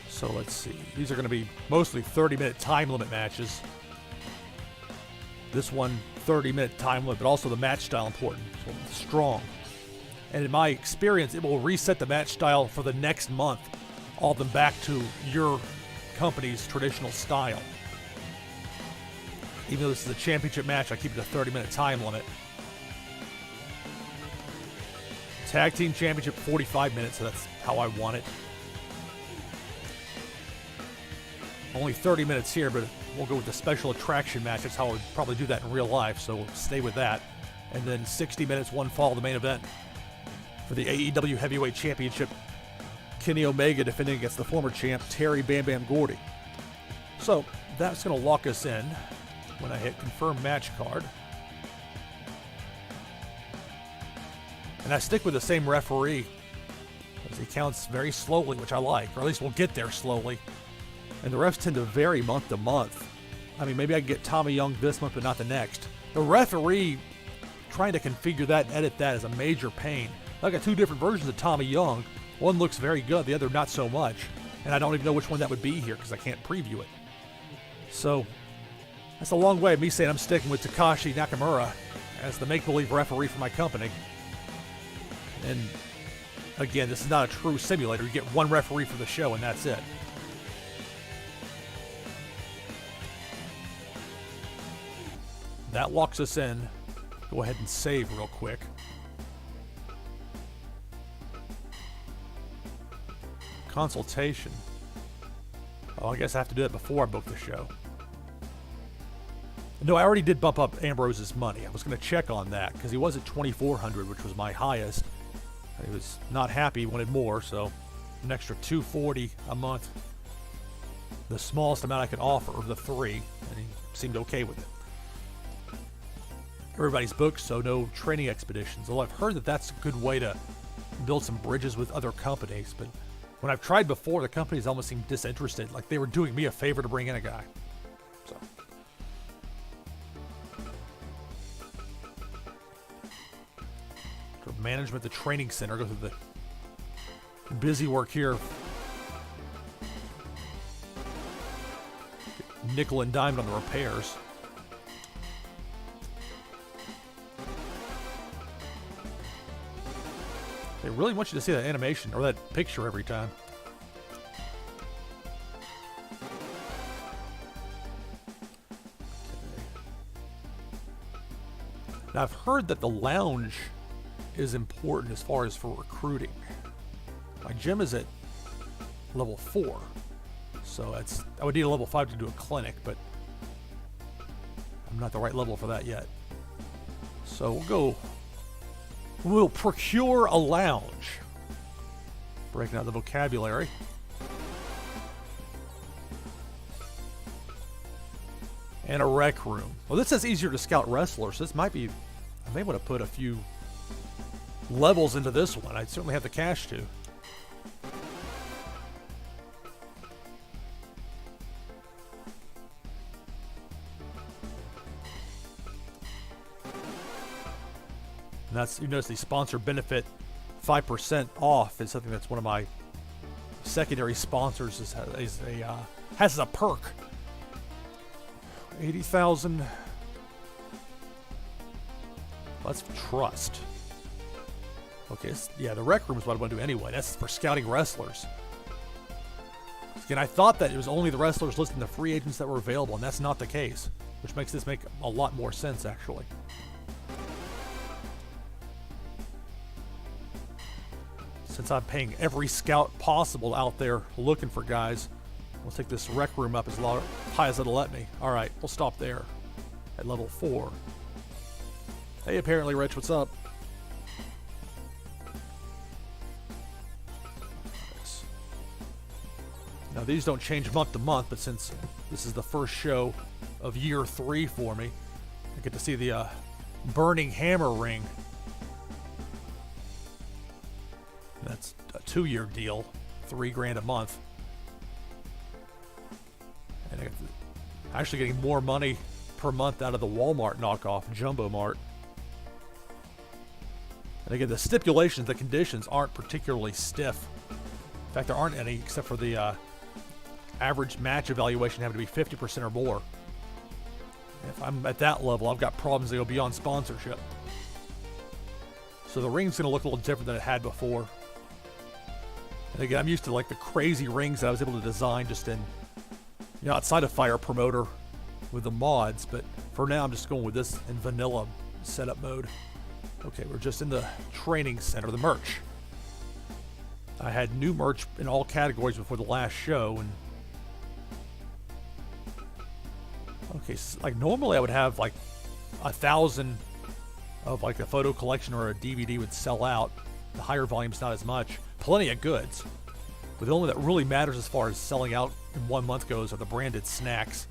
So let's see. These are going to be mostly 30-minute time limit matches. This one, 30-minute time limit, but also the match style important. So it's strong. And in my experience, it will reset the match style for the next month. All of them back to your company's traditional style. Even though this is a championship match, I keep it a 30-minute time limit. Tag Team Championship, 45 minutes, so that's how I want it. Only 30 minutes here, but we'll go with the special attraction match. That's how I would probably do that in real life, so we'll stay with that. And then 60 minutes, one fall, the main event. For the AEW Heavyweight Championship, Kenny Omega defending against the former champ, Terry Bam Bam Gordy. So that's going to lock us in when I hit confirm match card. And I stick with the same referee, as he counts very slowly, which I like, or at least we'll get there slowly. And the refs tend to vary month to month. I mean, maybe I can get Tommy Young this month, but not the next. The referee, trying to configure that and edit that is a major pain. I got 2 different versions of Tommy Young. One looks very good, the other not so much. And I don't even know which one that would be here because I can't preview it. So, that's a long way of me saying I'm sticking with Takashi Nakamura as the make-believe referee for my company. And again, this is not a true simulator. You get one referee for the show, and that's it. That locks us in. Go ahead and save real quick. Consultation. Oh, I guess I have to do that before I book the show. No, I already did bump up Ambrose's money. I was going to check on that because he was at $2,400, which was my highest. He was not happy, he wanted more, so an extra $240 a month. The smallest amount I could offer of the 3, and he seemed okay with it. Everybody's booked, so no training expeditions. Although I've heard that that's a good way to build some bridges with other companies, but when I've tried before, the companies almost seemed disinterested, like they were doing me a favor to bring in a guy. So. Management, the training center, go through the busy work here. Get nickel and dimed on the repairs. They really want you to see that animation or that picture every time. Now I've heard that the lounge is important as far as for recruiting. My gym is at level 4, so I would need a level 5 to do a clinic, but I'm not the right level for that yet. So we'll procure a lounge. Breaking out the vocabulary. And a rec room. Well, this says easier to scout wrestlers, so this might be, I may want to put a few levels into this one. I'd certainly have the cash to. And that's, you notice the sponsor benefit 5% off is something that's one of my secondary sponsors has as a perk. 80,000. That's trust. Okay, yeah, the rec room is what I want to do anyway. That's for scouting wrestlers. Again, I thought that it was only the wrestlers listed in the free agents that were available, and that's not the case, which makes this make a lot more sense, actually. Since I'm paying every scout possible out there looking for guys, we'll take this rec room up as high as it'll let me. All right, we'll stop there at level 4. Hey, apparently, Rich, what's up? Now, these don't change month to month, but since this is the first show of year 3 for me, I get to see the Burning Hammer ring. That's a 2-year deal, $3,000 a month. And I'm actually getting more money per month out of the Walmart knockoff, Jumbo Mart. And again, the stipulations, the conditions aren't particularly stiff. In fact, there aren't any except for the average match evaluation having to be 50% or more. And if I'm at that level, I've got problems that go beyond sponsorship. So the ring's going to look a little different than it had before. And again, I'm used to like the crazy rings that I was able to design just in, you know, outside of Fire Promoter with the mods. But for now, I'm just going with this in vanilla setup mode. Okay, we're just in the training center, the merch. I had new merch in all categories before the last show, and okay, so like normally I would have like 1,000 of like a photo collection or a DVD would sell out. The higher volume's not as much. Plenty of goods. But the only that really matters as far as selling out in 1 month goes are the branded snacks.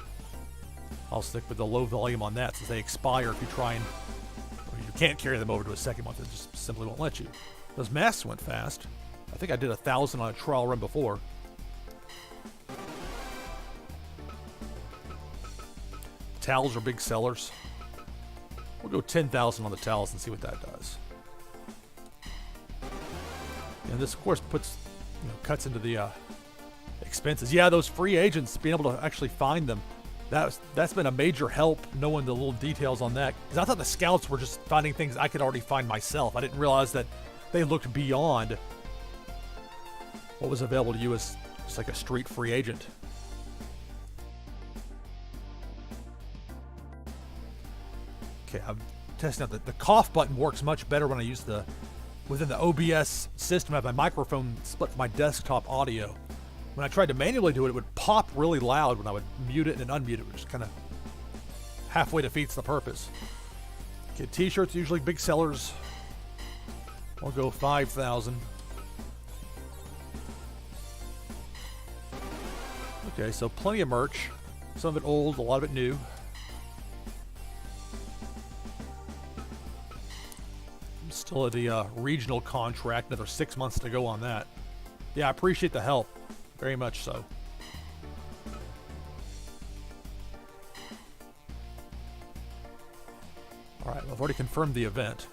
I'll stick with the low volume on that since they expire if you try and, or you can't carry them over to a second month. It just simply won't let you. Those masks went fast. I think I did 1,000 on a trial run before. Towels are big sellers. We'll go 10,000 on the towels and see what that does. And this, of course, puts, you know, cuts into the expenses. Yeah, those free agents, being able to actually find them, that's been a major help, knowing the little details on that. Because I thought the scouts were just finding things I could already find myself. I didn't realize that they looked beyond what was available to you as just like a street free agent. Okay, I'm testing out the cough button works much better when I use within the OBS system. I have my microphone split from my desktop audio. When I tried to manually do it, it would pop really loud when I would mute it and then unmute it, which kind of halfway defeats the purpose. Okay, t-shirts, usually big sellers. I'll go 5,000. Okay, so plenty of merch. Some of it old, a lot of it new. I'm still at the regional contract, another 6 months to go on that. Yeah, I appreciate the help. Very much so. Alright, well, I've already confirmed the event.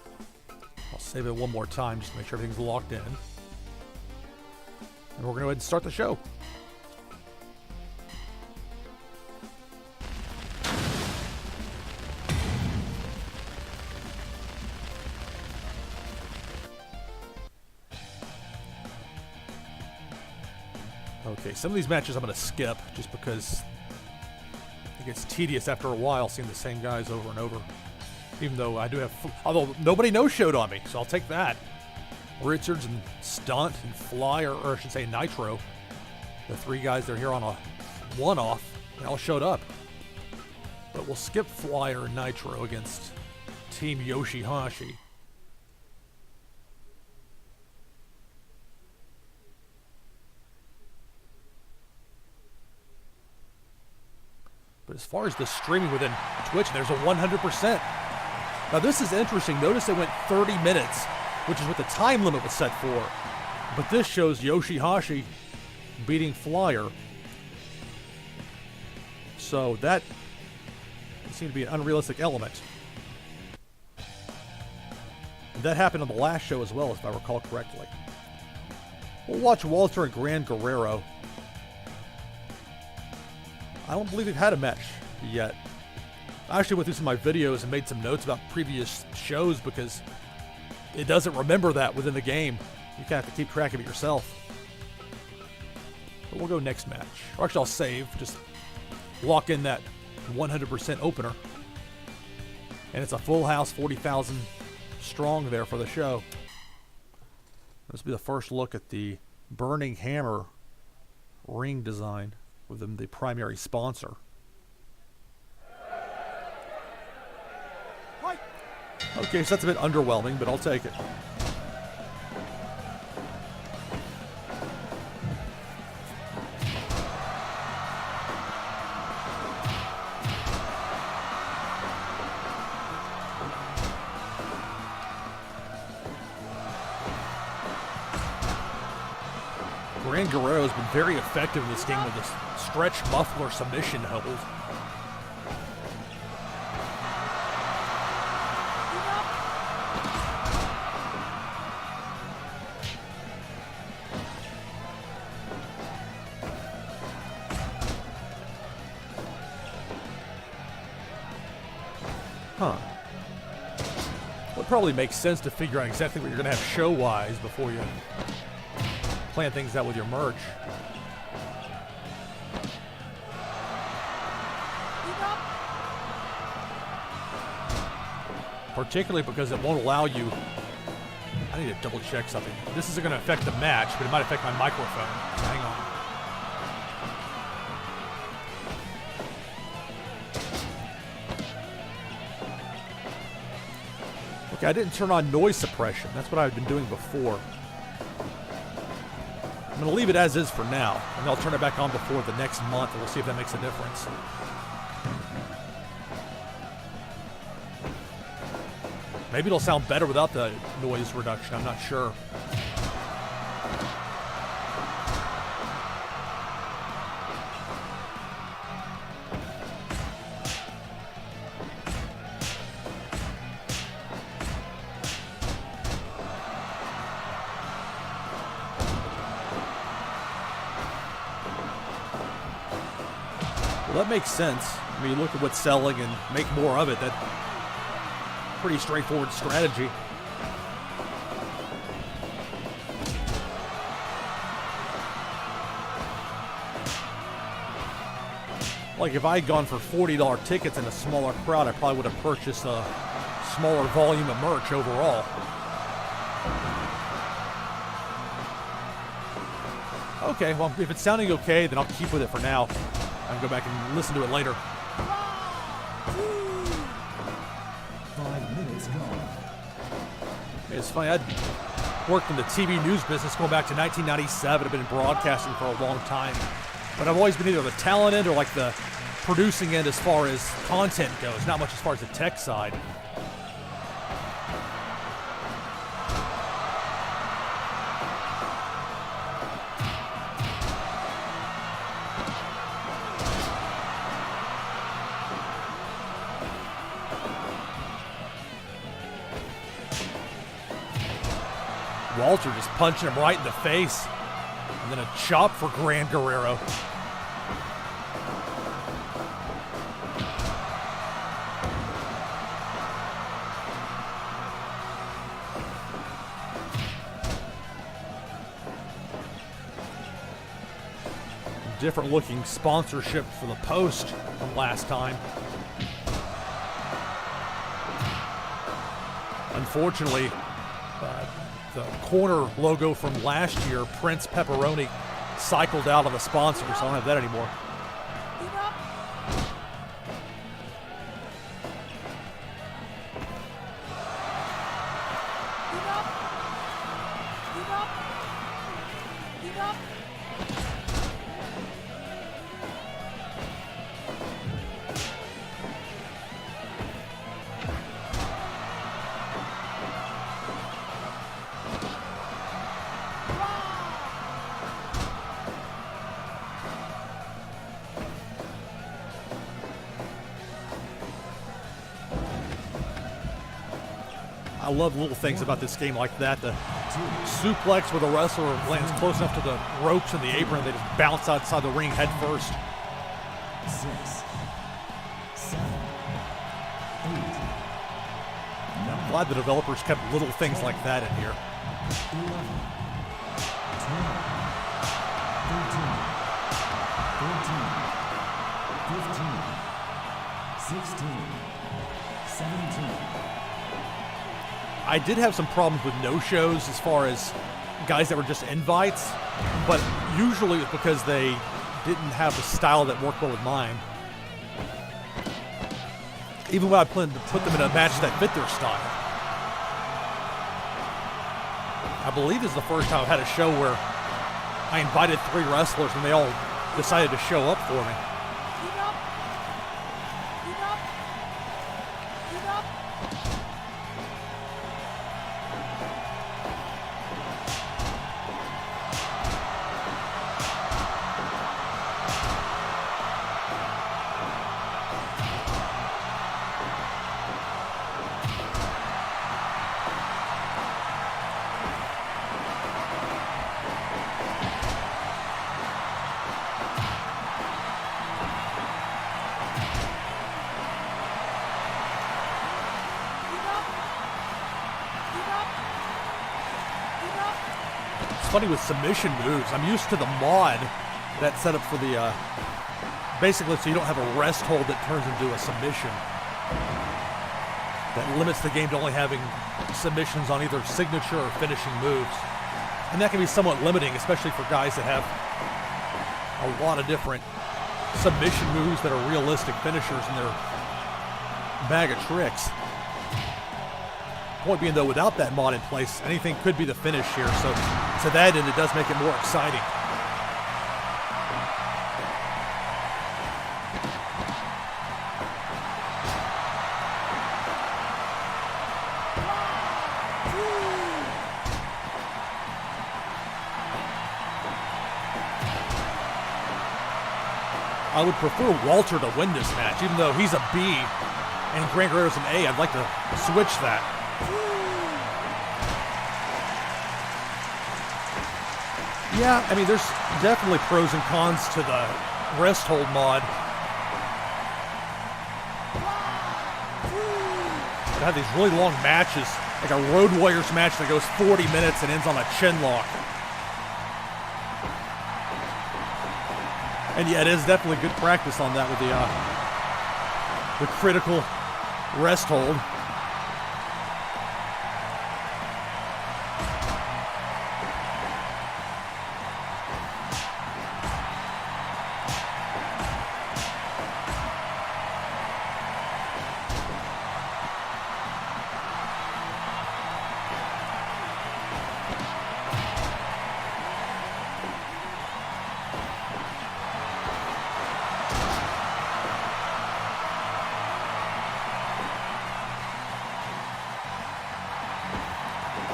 I'll save it one more time just to make sure everything's locked in. And we're going to go ahead and start the show. Okay, some of these matches I'm going to skip just because it gets tedious after a while seeing the same guys over and over. Even though I do have, although nobody no-showed on me, so I'll take that. Richards and Stunt and Fly, or I should say Nitro, the 3 guys that are here on a one-off, they all showed up. But we'll skip Flyer and Nitro against Team YOSHI-HASHI. But as far as the streaming within Twitch, there's a 100%. Now this is interesting. Notice they went 30 minutes, which is what the time limit was set for. But this shows YOSHI-HASHI beating Flyer. So that seemed to be an unrealistic element. And that happened on the last show as well, if I recall correctly. We'll watch Walter and Gran Guerrero. I don't believe they've had a match yet. I actually went through some of my videos and made some notes about previous shows because it doesn't remember that within the game. You kind of have to keep track of it yourself. But we'll go next match. Or actually, I'll save. Just lock in that 100% opener. And it's a full house, 40,000 strong there for the show. This will be the first look at the Burning Hammer ring design with them, the primary sponsor. Okay, so that's a bit underwhelming, but I'll take it. Gran Guerrero has been very effective in this game with this stretch muffler submission hold. Huh. Well, it probably makes sense to figure out exactly what you're going to have show-wise before you plan things out with your merch. Particularly because it won't allow you... I need to double check something. This isn't going to affect the match, but it might affect my microphone. Hang on. Okay, I didn't turn on noise suppression. That's what I've been doing before. I'm going to leave it as is for now, and I'll turn it back on before the next month, and we'll see if that makes a difference. Maybe it'll sound better without the noise reduction. I'm not sure. Well, that makes sense. I mean, you look at what's selling and make more of it. That's pretty straightforward strategy. Like if I had gone for $40 tickets in a smaller crowd, I probably would have purchased a smaller volume of merch overall. Okay, well, if it's sounding okay, then I'll keep with it for now. I can go back and listen to it later. 5 minutes gone. It's funny, I'd worked in the TV news business going back to 1997. I've been in broadcasting for a long time. But I've always been either the talent end or like the producing end as far as content goes, not much as far as the tech side. Walter just punching him right in the face. And then a chop for Gran Guerrero. Different looking sponsorship for the post from last time. Unfortunately, the corner logo from last year, Prince Pepperoni, cycled out of the sponsor, so I don't have that anymore. I I love little things about this game like that. The suplex where the wrestler lands close enough to the ropes and the apron, they just bounce outside the ring head first. 6, 7, 8, 9, Glad the developers kept little things like that in here. 11, 12, 13, 14, 15, 16, 17. I did have some problems with no-shows as far as guys that were just invites, but usually it's because they didn't have a style that worked well with mine. Even when I planned to put them in a match that fit their style. I believe this is the first time I've had a show where I invited 3 wrestlers and they all decided to show up for me. Funny with submission moves. I'm used to the mod that's set up for the basically so you don't have a rest hold that turns into a submission. That limits the game to only having submissions on either signature or finishing moves. And that can be somewhat limiting, especially for guys that have a lot of different submission moves that are realistic finishers in their bag of tricks. Point being, though, without that mod in place, anything could be the finish here. So to that end, it does make it more exciting. I would prefer Walter to win this match, even though he's a B and Gran Guerrero's an A. I'd like to switch that. Yeah, I mean, there's definitely pros and cons to the rest hold mod. They have these really long matches, like a Road Warriors match that goes 40 minutes and ends on a chin lock. And yeah, it is definitely good practice on that with the critical rest hold.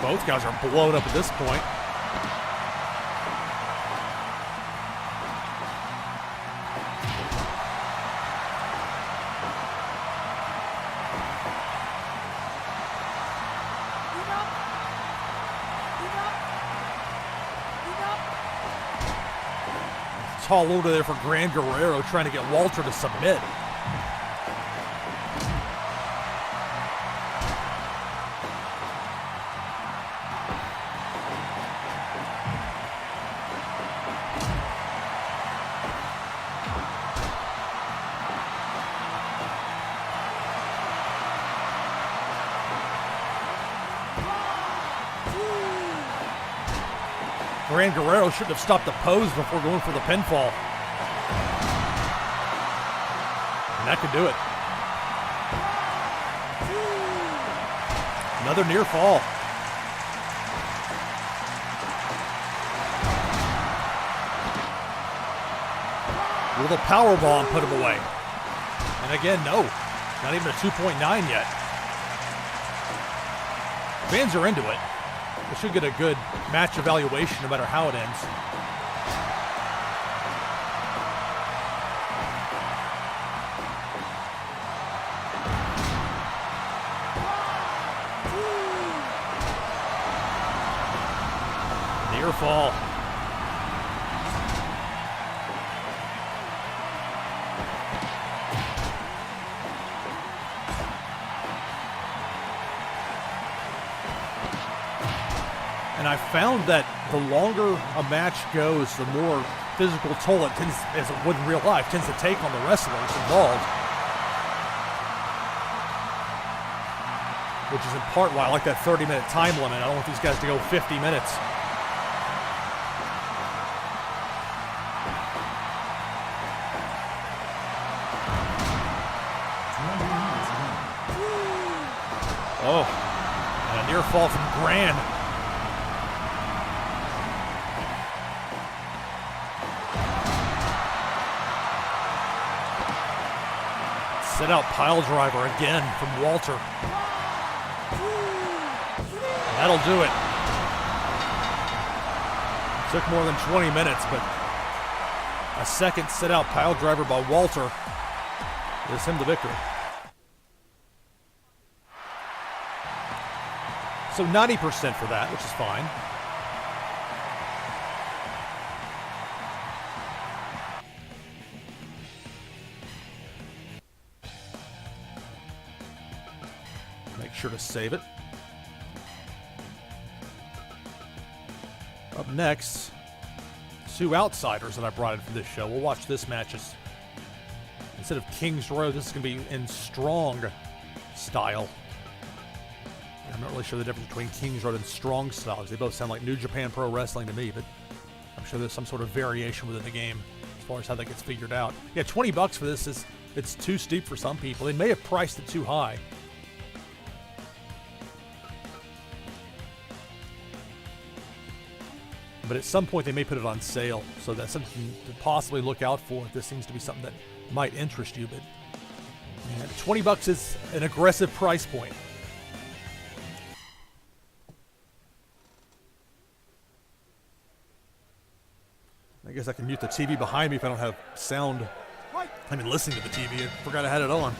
Both guys are blown up at this point. Tall order there for Gran Guerrero trying to get Walter to submit. Gran Guerrero shouldn't have stopped the pose before going for the pinfall. And that could do it. Another near fall. Will the powerbomb put him away? And again, no. Not even a 2.9 yet. Fans are into it. We should get a good match evaluation no matter how it ends. Near fall. And I found that the longer a match goes, the more physical toll it tends, as it would in real life, tends to take on the wrestlers involved. Which is in part why I like that 30-minute time limit. I don't want these guys to go 50 minutes. Oh, and a near fall from Gran. Set out pile driver again from Walter. That'll do it. Took more than 20 minutes, but a second sit out pile driver by Walter gives him the victory. So 90% for that, which is fine. Make sure to save it. Up next, two outsiders that I brought in for this show. We'll watch this match as, instead of King's Road, this is going to be in strong style. I'm not really sure the difference between King's Road and strong style, because they both sound like New Japan Pro Wrestling to me, but I'm sure there's some sort of variation within the game as far as how that gets figured out. Yeah, $20 for this it's too steep for some people. They may have priced it too high. But at some point they may put it on sale, so that's something to possibly look out for if this seems to be something that might interest you. But man, $20 is an aggressive price point. I guess I can mute the TV behind me if I don't have sound. I've been listening to the TV. I forgot I had it on.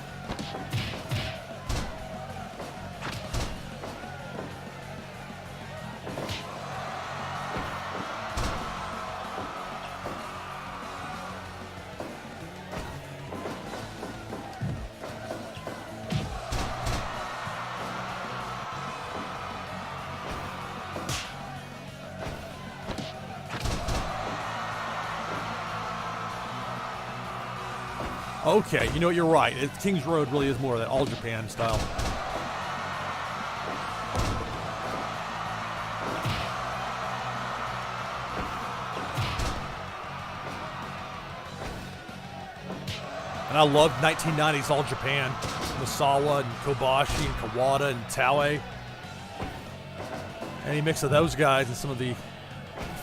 Okay, you know what, you're right. King's Road really is more of that All Japan style. And I loved 1990s All Japan. Misawa and Kobashi and Kawada and Taue. Any mix of those guys and some of the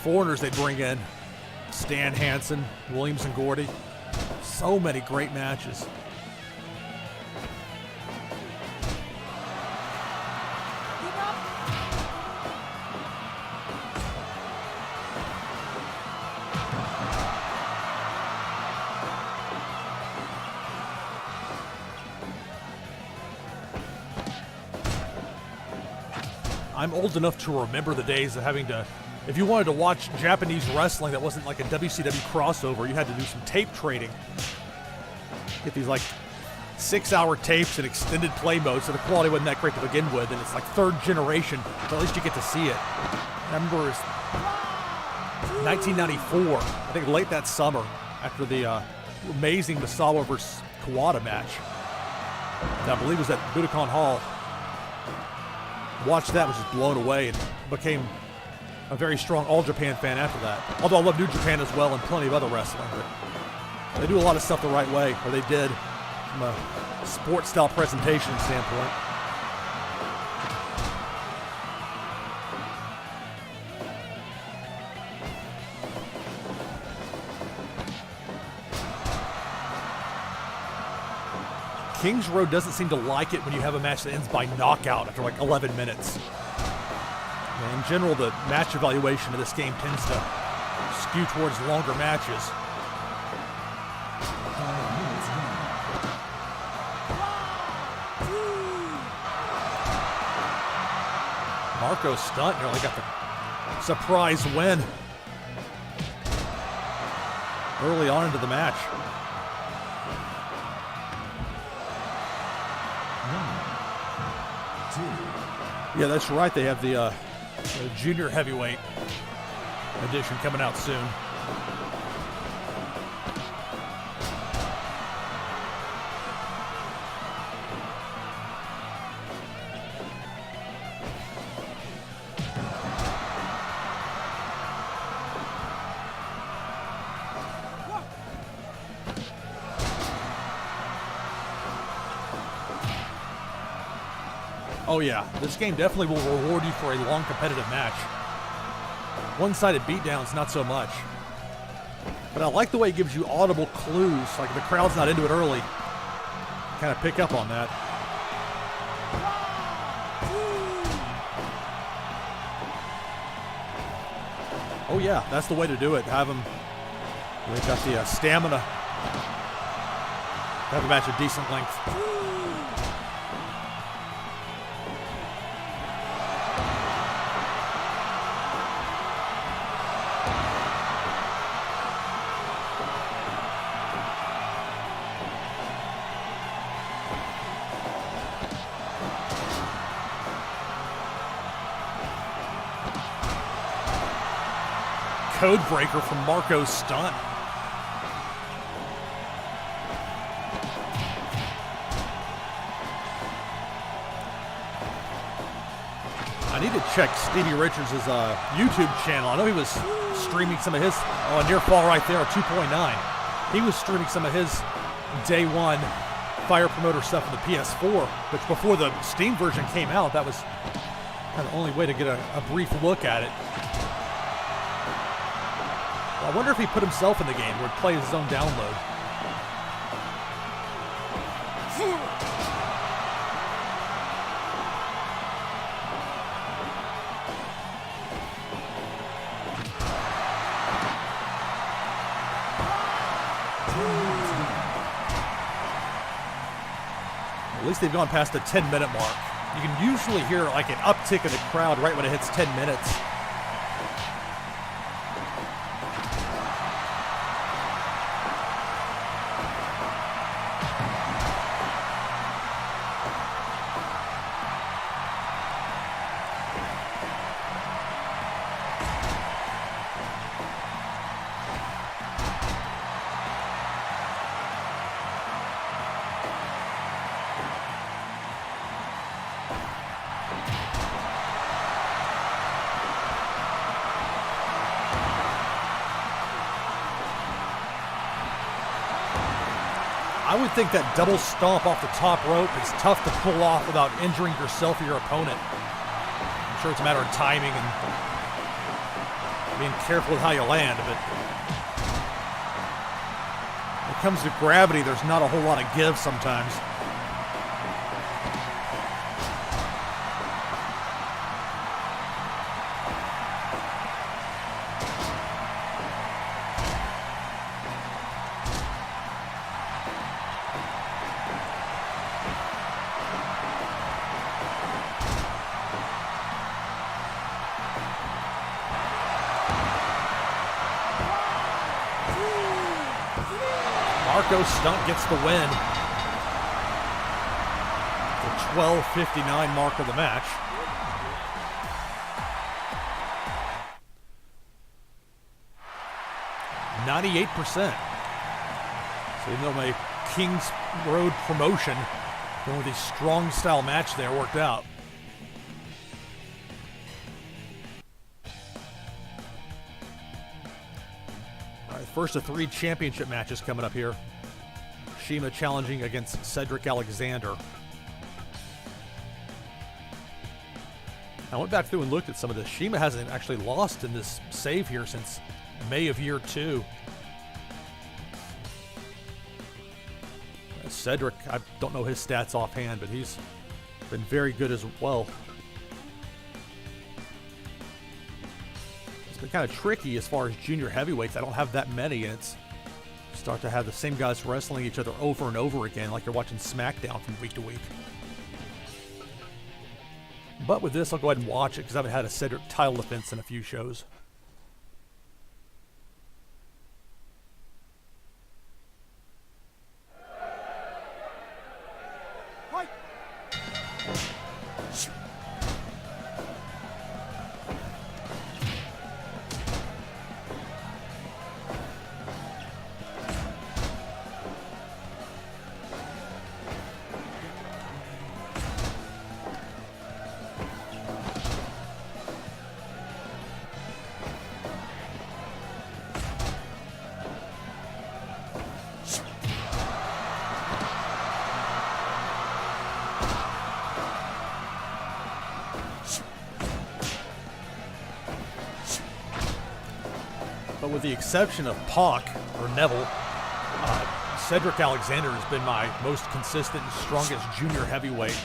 foreigners they bring in. Stan Hansen, Williams and Gordy. So many great matches. I'm old enough to remember the days of having to, if you wanted to watch Japanese wrestling that wasn't like a WCW crossover, you had to do some tape trading. Get these like 6-hour tapes and extended play mode, so the quality wasn't that great to begin with, and it's like third generation, but at least you get to see it. I remember it was 1994, I think late that summer, after the amazing Misawa versus Kawada match. And I believe it was at Budokan Hall. Watched that, was just blown away, and became a very strong All Japan fan after that. Although I love New Japan as well and plenty of other wrestling, but they do a lot of stuff the right way, or they did, from a sports style presentation standpoint. King's Road doesn't seem to like it when you have a match that ends by knockout after like 11 minutes. And in general, the match evaluation of this game tends to skew towards longer matches. Marko Stunt nearly got the surprise win early on into the match. 1, 2. Yeah, that's right. They have the junior heavyweight edition coming out soon. Oh yeah, this game definitely will reward you for a long competitive match. One-sided beatdowns, not so much. But I like the way it gives you audible clues, like if the crowd's not into it early, kind of pick up on that. Oh yeah, that's the way to do it. Have them, they've got the stamina. Have a match of decent length. Code breaker from Marko's Stunt. I need to check Stevie Richards' YouTube channel. I know he was streaming some of his, near fall right there, 2.9. He was streaming some of his day one Fire Promoter stuff on the PS4, which before the Steam version came out, that was kind of the only way to get a brief look at it. I wonder if he put himself in the game or play his own download. At least they've gone past the 10-minute mark. You can usually hear like an uptick in the crowd right when it hits 10 minutes. I would think that double stomp off the top rope is tough to pull off without injuring yourself or your opponent. I'm sure it's a matter of timing and being careful with how you land, but when it comes to gravity, there's not a whole lot of give sometimes. Marko Stunt gets the win. The 12:59 mark of the match. %. So even though my Kings Road promotion, going with a strong style match there, worked out. First of 3 championship matches coming up here. CIMA challenging against Cedric Alexander. I went back through and looked at some of this. CIMA hasn't actually lost in this save here since May of year 2. Cedric, I don't know his stats offhand, but he's been very good as well. It's been kind of tricky as far as junior heavyweights. I don't have that many, and it's start to have the same guys wrestling each other over and over again, like you're watching SmackDown from week to week. But with this, I'll go ahead and watch it because I haven't had a Cedric title defense in a few shows. But with the exception of Pac or Neville, Cedric Alexander has been my most consistent and strongest junior heavyweight.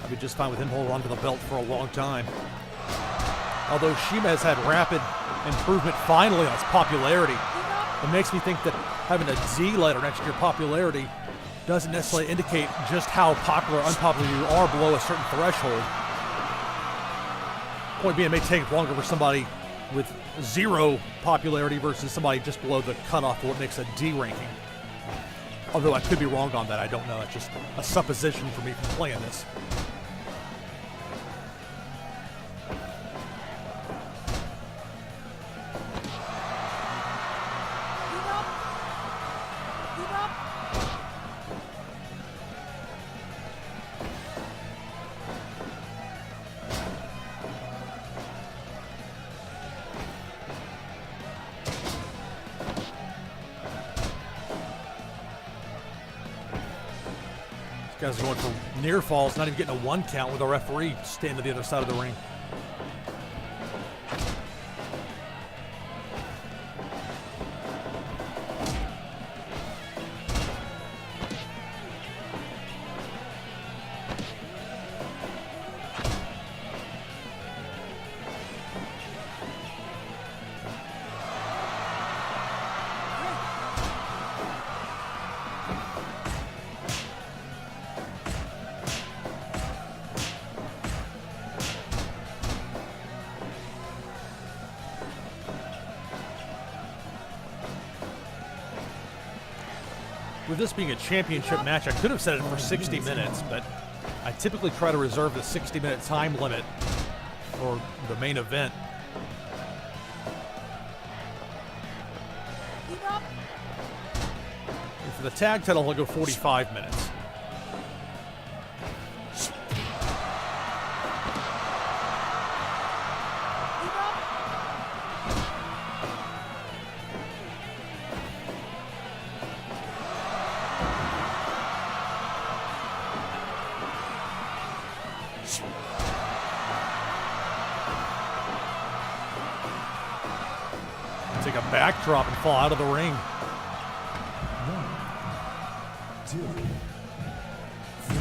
I've been just fine with him holding on to the belt for a long time. Although CIMA has had rapid improvement finally on its popularity, it makes me think that having a Z letter next to your popularity doesn't necessarily indicate just how popular or unpopular you are below a certain threshold. Point being, it may take longer for somebody with zero popularity versus somebody just below the cutoff for what makes a D ranking. Although I could be wrong on that, I don't know. It's just a supposition for me from playing this. Guys are going for near falls, not even getting a 1 count with a referee standing to the other side of the ring. With this being a championship match, I could have set it for 60 minutes, but I typically try to reserve the 60-minute time limit for the main event. And for the tag title, I'll go 45 minutes. Take a backdrop and fall out of the ring. 1, 2, 3,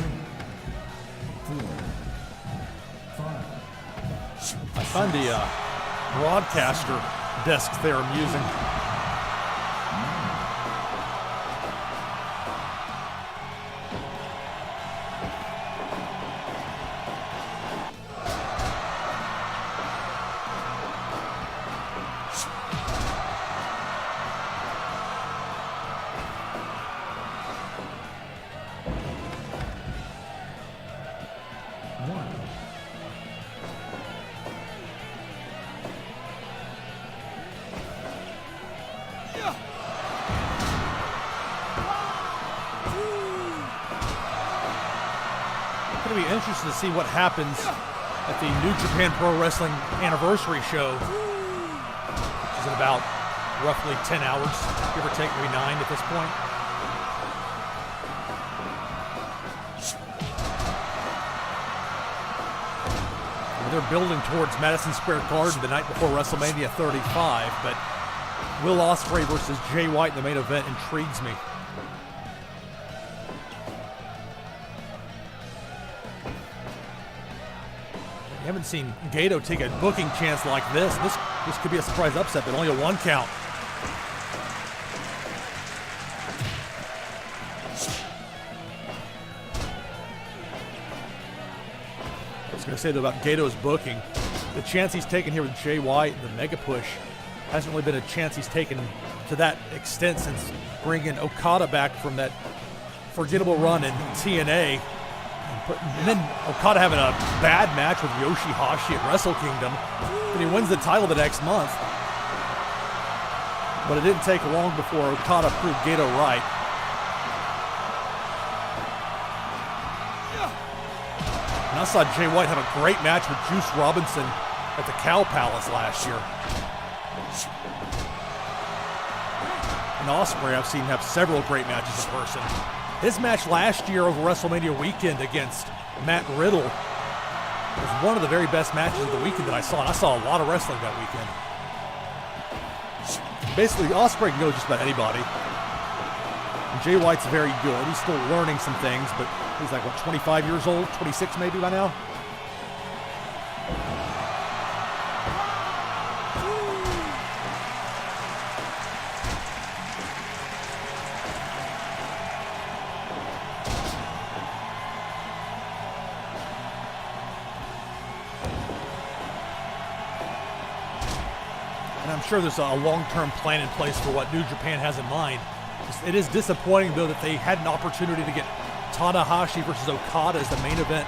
4, 5. I find the broadcaster desk there amusing. Going to be interested to see what happens at the New Japan Pro Wrestling Anniversary show, which is in about roughly 10 hours, give or take, maybe 9 at this point. They're building towards Madison Square Garden the night before WrestleMania 35, but Will Ospreay versus Jay White in the main event intrigues me. You haven't seen Gato take a booking chance like this. This could be a surprise upset, but only a 1 count. say though about Gato's booking. The chance he's taken here with Jay White and the mega push hasn't really been a chance he's taken to that extent since bringing Okada back from that forgettable run in TNA. And then Okada having a bad match with YOSHI-HASHI at Wrestle Kingdom. And he wins the title the next month. But it didn't take long before Okada proved Gato right. And I saw Jay White have a great match with Juice Robinson at the Cow Palace last year. And Ospreay, I've seen have several great matches in person. His match last year over WrestleMania weekend against Matt Riddle was one of the very best matches of the weekend that I saw. And I saw a lot of wrestling that weekend. Basically, Ospreay can go with just about anybody. And Jay White's very good. He's still learning some things, but he's like, what, 25 years old? 26 maybe by now? I'm sure there's a long-term plan in place for what New Japan has in mind. It is disappointing, though, that they had an opportunity to get Tanahashi versus Okada as the main event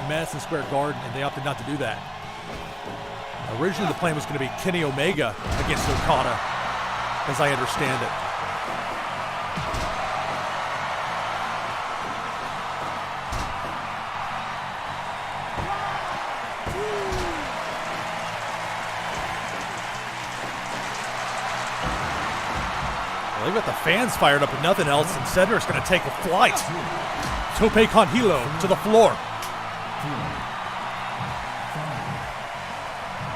in Madison Square Garden, and they opted not to do that. Originally, the plan was going to be Kenny Omega against Okada, as I understand it. They've got the fans fired up and nothing else, and Cedric's going to take a flight. Tope con Hilo to the floor. 4, 5,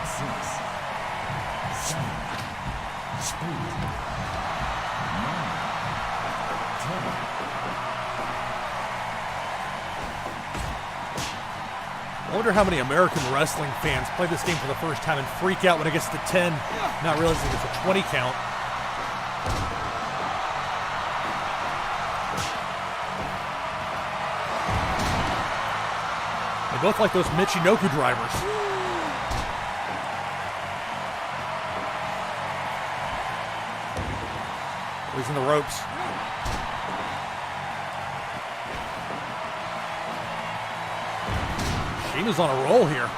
6, 7, 8, 9, 10. I wonder how many American wrestling fans play this game for the first time and freak out when it gets to 10, not realizing it's a 20 count. They both like those Michinoku drivers. He's in the ropes. CIMA's on a roll here.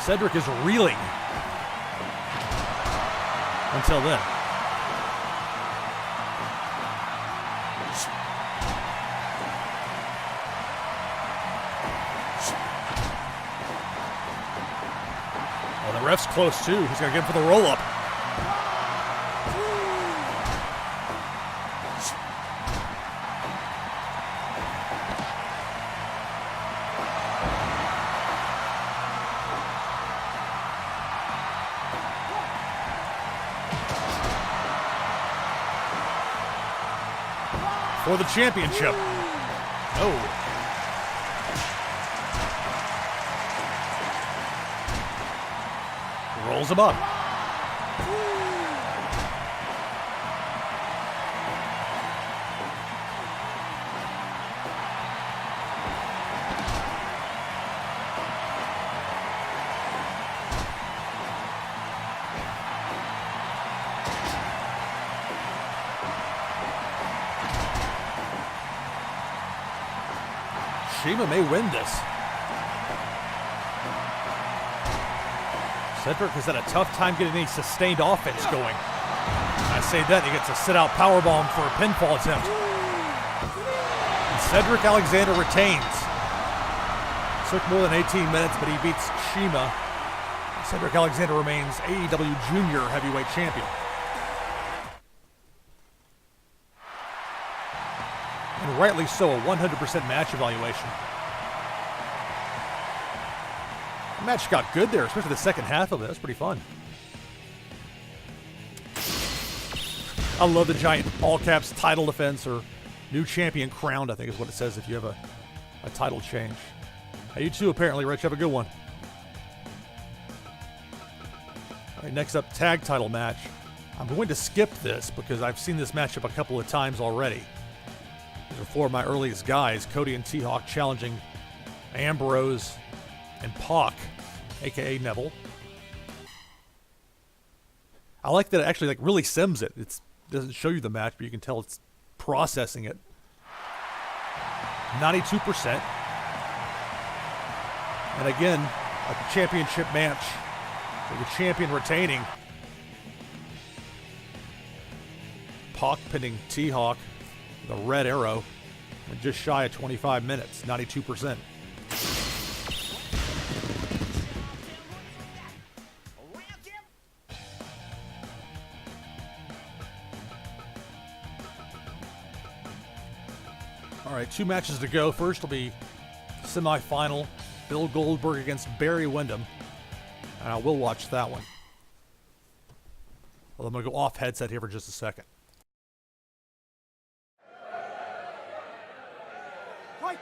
Cedric is reeling. Until then. Oh, the ref's close too. He's going to get him for the roll-up. For the championship. Oh. Rolls him up. CIMA may win this. Cedric has had a tough time getting any sustained offense going. I say that, he gets a sit-out powerbomb for a pinfall attempt. And Cedric Alexander retains. Took more than 18 minutes, but he beats CIMA. Cedric Alexander remains AEW Junior Heavyweight Champion. And rightly so, a 100% match evaluation. The match got good there, especially the second half of it. That's pretty fun. I love the giant all caps title defense, or new champion crowned, I think is what it says if you have a title change. Hey, you too, apparently, Rich. Have a good one. All right, next up, tag title match. I'm going to skip this because I've seen this matchup a couple of times already. These are four of my earliest guys, Cody and T-Hawk challenging Ambrose and Pac, aka Neville. I like that it actually like really sims it. It doesn't show you the match, but you can tell it's processing it. 92%. And again, a championship match with the champion retaining. Pac pinning T-Hawk with a red arrow in just shy of 25 minutes, 92%. All right, 2 matches to go. First will be semifinal, Bill Goldberg against Barry Windham. And I will watch that one. Well, I'm going to go off headset here for just a second. Right.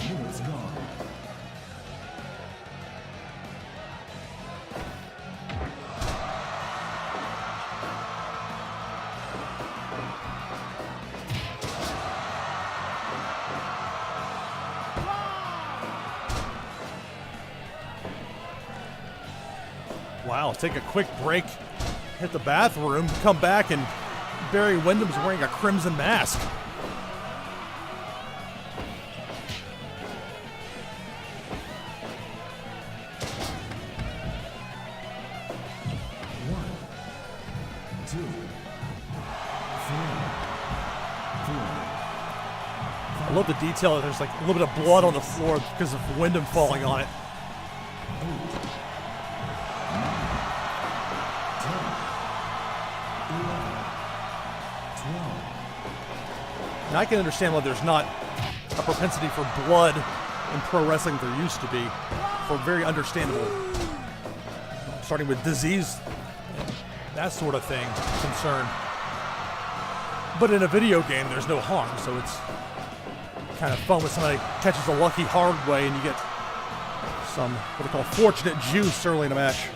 Units gone. Wow, take a quick break, hit the bathroom, come back, and Barry Windham's wearing a crimson mask. I love the detail that there's like a little bit of blood on the floor because of Windham falling on it. Now I can understand why there's not a propensity for blood in pro wrestling there used to be, for very understandable, starting with disease, that sort of thing, concern. But in a video game, there's no harm, so it's kind of fun when somebody catches a lucky hard way and you get some, what they call fortunate juice early in a match.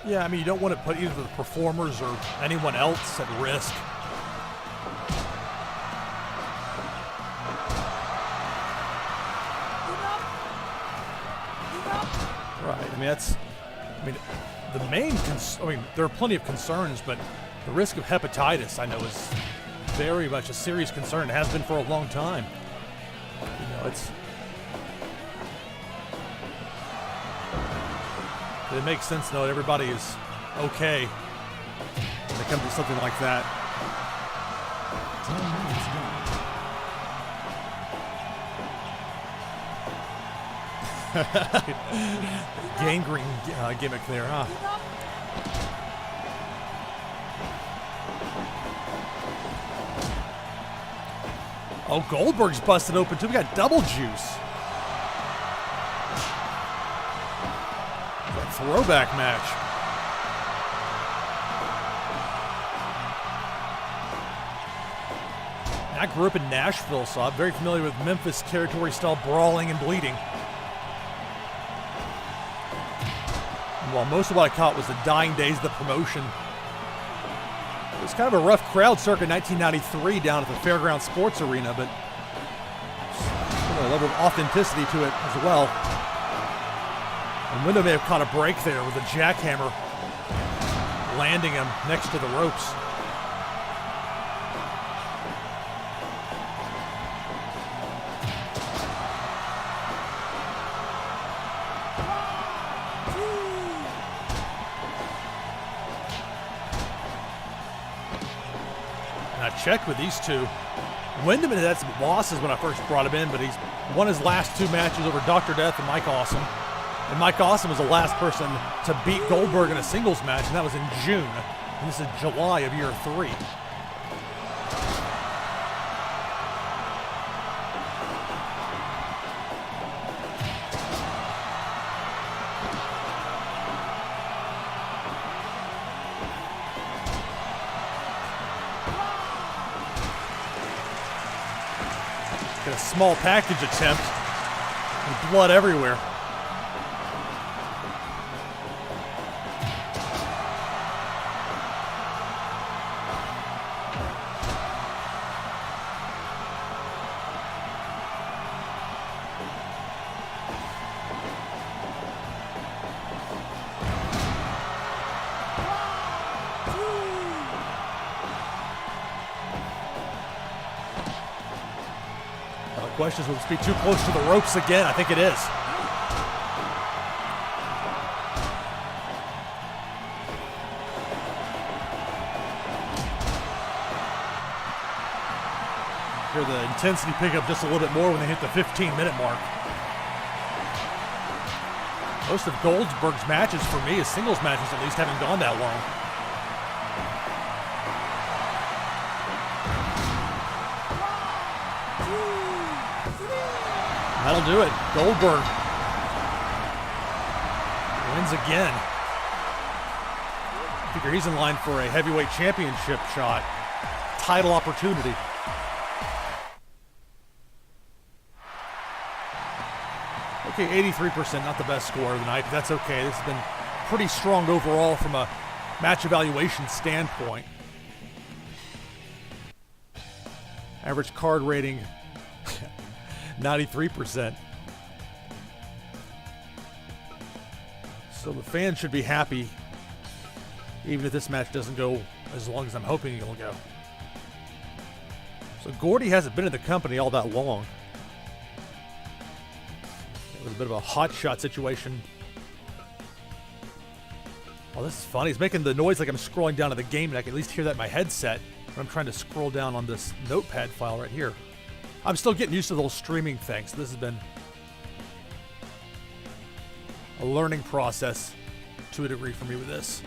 Yeah, I mean, you don't want to put either the performers or anyone else at risk. Right. I mean, the main. There are plenty of concerns, but the risk of hepatitis, I know, is very much a serious concern. It has been for a long time. You know, it makes sense, though, that everybody is okay when it comes to something like that. 10 minutes gone. Gangrene gimmick there, huh? Oh, Goldberg's busted open, too. We got double juice. Throwback match. I grew up in Nashville, so I'm very familiar with Memphis territory style brawling and bleeding. And while most of what I caught was the dying days of the promotion, it was kind of a rough crowd circa 1993 down at the Fairground Sports Arena, but a level of authenticity to it as well. And Windham may have caught a break there with a jackhammer, landing him next to the ropes. And I checked with these two. Windham had some losses when I first brought him in, but he's won his last two matches over Dr. Death and Mike Awesome. And Mike Awesome was the last person to beat Goldberg in a singles match, and that was in June. And this is July of year 3. Got a small package attempt, and blood everywhere. Questions, will this be too close to the ropes again? I think it is. Hear the intensity pick up just a little bit more when they hit the 15-minute mark. Most of Goldberg's matches, for me, as singles matches at least, haven't gone that long. That'll do it. Goldberg wins again. I figure he's in line for a heavyweight championship shot. Title opportunity. Okay, 83%, not the best score of the night, but that's okay. This has been pretty strong overall from a match evaluation standpoint. Average card rating 93%. So the fans should be happy, even if this match doesn't go as long as I'm hoping it'll go. So Gordy hasn't been in the company all that long. It was a bit of a hot shot situation. Oh, this is funny. He's making the noise like I'm scrolling down to the game, and I can at least hear that in my headset when I'm trying to scroll down on this notepad file right here. I'm still getting used to those streaming things. This has been a learning process to a degree for me with this.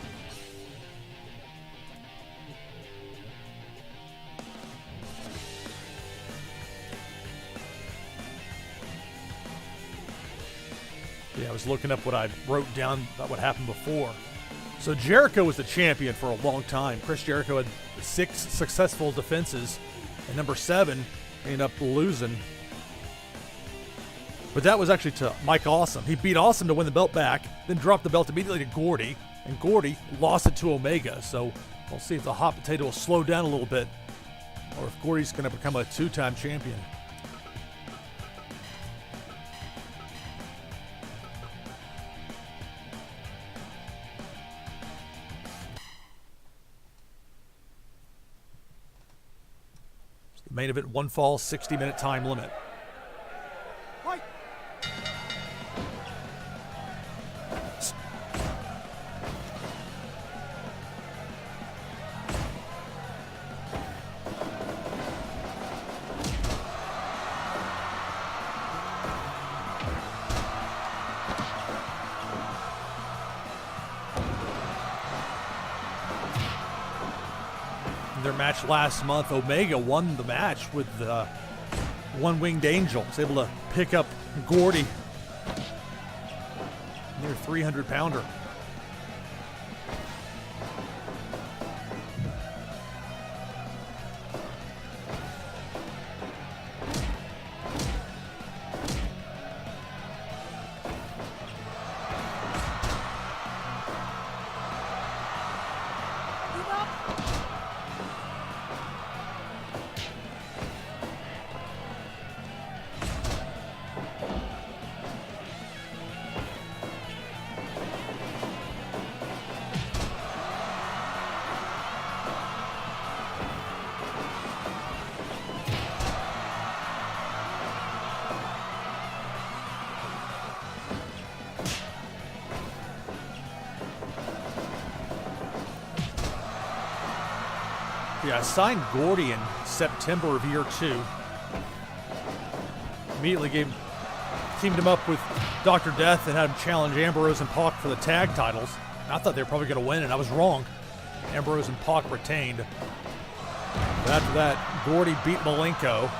Yeah, I was looking up what I wrote down about what happened before. So Jericho was the champion for a long time. Chris Jericho had 6 successful defenses, and number 7 ended up losing. But that was actually to Mike Awesome. He beat Awesome to win the belt back, then dropped the belt immediately to Gordy, and Gordy lost it to Omega. So we'll see if the hot potato will slow down a little bit, or if Gordy's going to become a 2-time champion. The main event, one fall, 60-minute time limit. Their match last month, Omega won the match with the one-winged angel. Was able to pick up Gordy, near 300-pounder. Yeah, I signed Gordy in September of year 2. Immediately teamed him up with Dr. Death and had him challenge Ambrose and Pac for the tag titles. I thought they were probably going to win, and I was wrong. Ambrose and Pac retained. But after that, Gordy beat Malenko.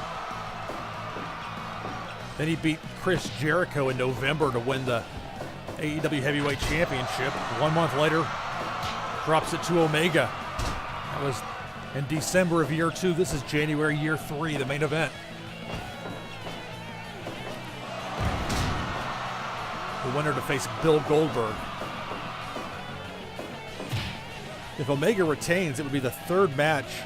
Then he beat Chris Jericho in November to win the AEW Heavyweight Championship. 1 month later, drops it to Omega. That was in December of year 2. This is January year 3, the main event. The winner to face Bill Goldberg. If Omega retains, it would be the 3rd match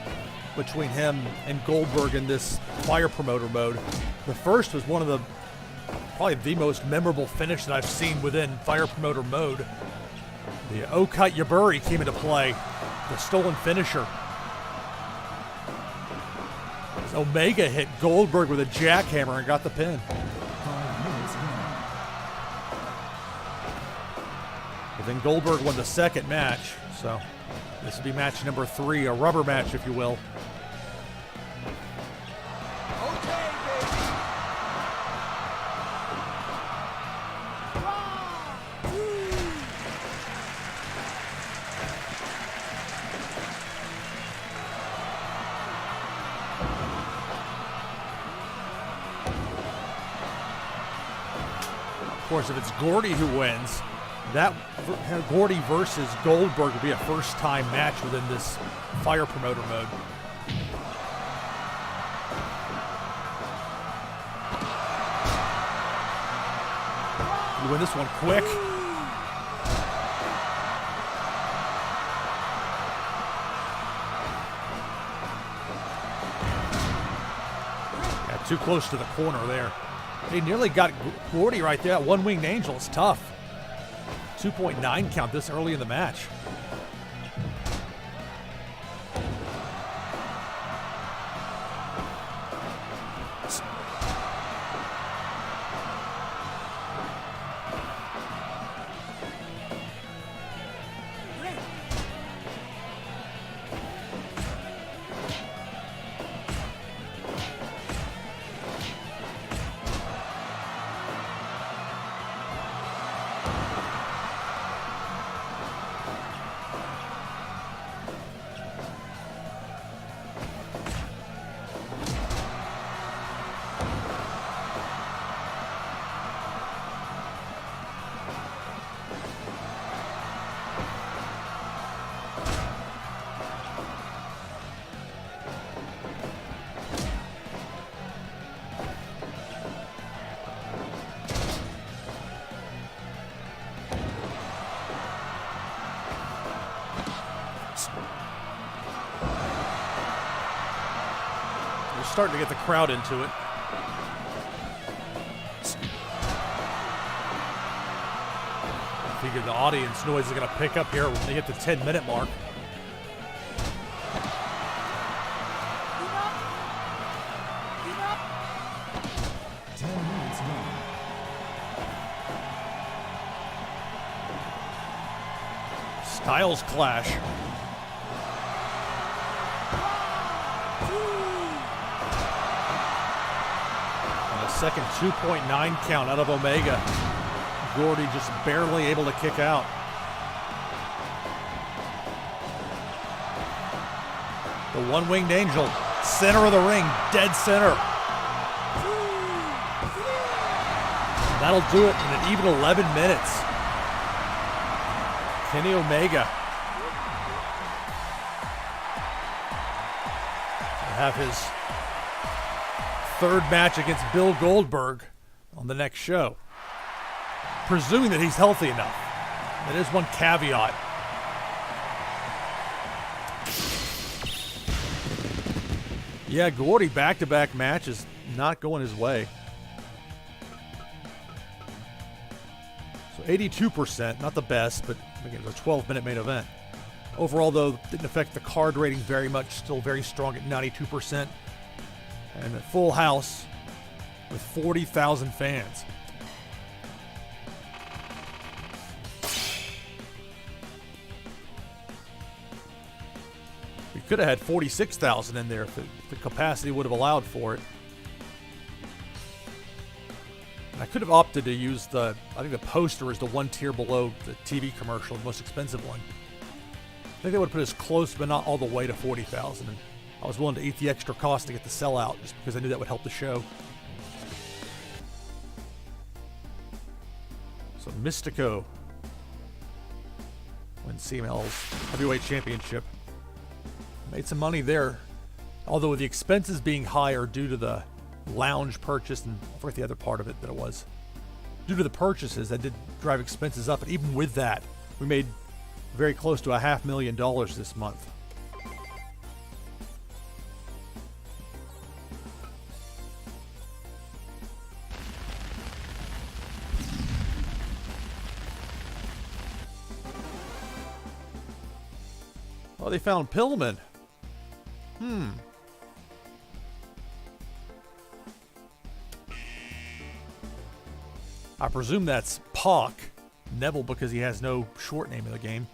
between him and Goldberg in this fire promoter mode. The first was one of probably the most memorable finish that I've seen within fire promoter mode. The Okai Yaburi came into play, the stolen finisher. Omega hit Goldberg with a jackhammer and got the pin. 5 minutes in. But then Goldberg won the 2nd match, so this will be match number 3, a rubber match, if you will. Of course, if it's Gordy who wins, that Gordy versus Goldberg will be a first-time match within this fire promoter mode. You win this one quick. Got too close to the corner there. They nearly got Gordy right there. One-winged angel. It's tough. 2.9 count this early in the match. starting to get the crowd into it. I figure the audience noise is going to pick up here when they hit the 10-minute mark. Styles clash. And a second 2.9 count out of Omega. Gordy just barely able to kick out. The one-winged angel, center of the ring, dead center. That'll do it in an even 11 minutes. Kenny Omega will have his third match against Bill Goldberg on the next show. Presuming that he's healthy enough. That is one caveat. Yeah, Gordy back-to-back matches not going his way. So 82%, not the best, but again, it was a 12-minute main event. Overall, though, didn't affect the card rating very much. Still very strong at 92%. And a full house with 40,000 fans. We could have had 46,000 in there if the capacity would have allowed for it. I could have opted to use I think the poster is the one tier below the TV commercial, the most expensive one. I think they would have put us close, but not all the way to 40,000. And I was willing to eat the extra cost to get the sellout just because I knew that would help the show. So Mystico wins CML's Heavyweight Championship. Made some money there. Although with the expenses being higher due to the lounge purchase, and I forget the other part of it that it was. Due to the purchases, that did drive expenses up, but even with that, we made very close to $500,000 this month. Oh, they found Pillman. I presume that's Pac. Neville, because he has no short name in the game.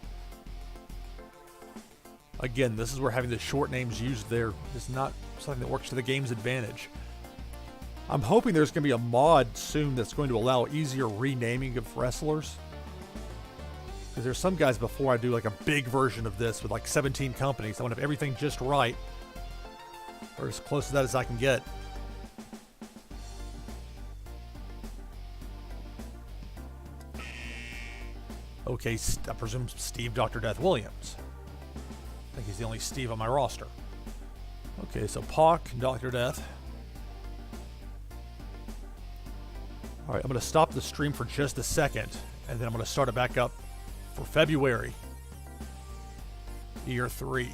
Again, this is where having the short names used there is not something that works to the game's advantage. I'm hoping there's going to be a mod soon that's going to allow easier renaming of wrestlers. Because there's some guys before I do like a big version of this with like 17 companies. I want to have everything just right. Or as close to that as I can get. Okay, I presume Steve Dr. Death Williams. I think he's the only Steve on my roster. Okay, so Pac, Dr. Death. All right, I'm going to stop the stream for just a second, and then I'm going to start it back up for February, year 3.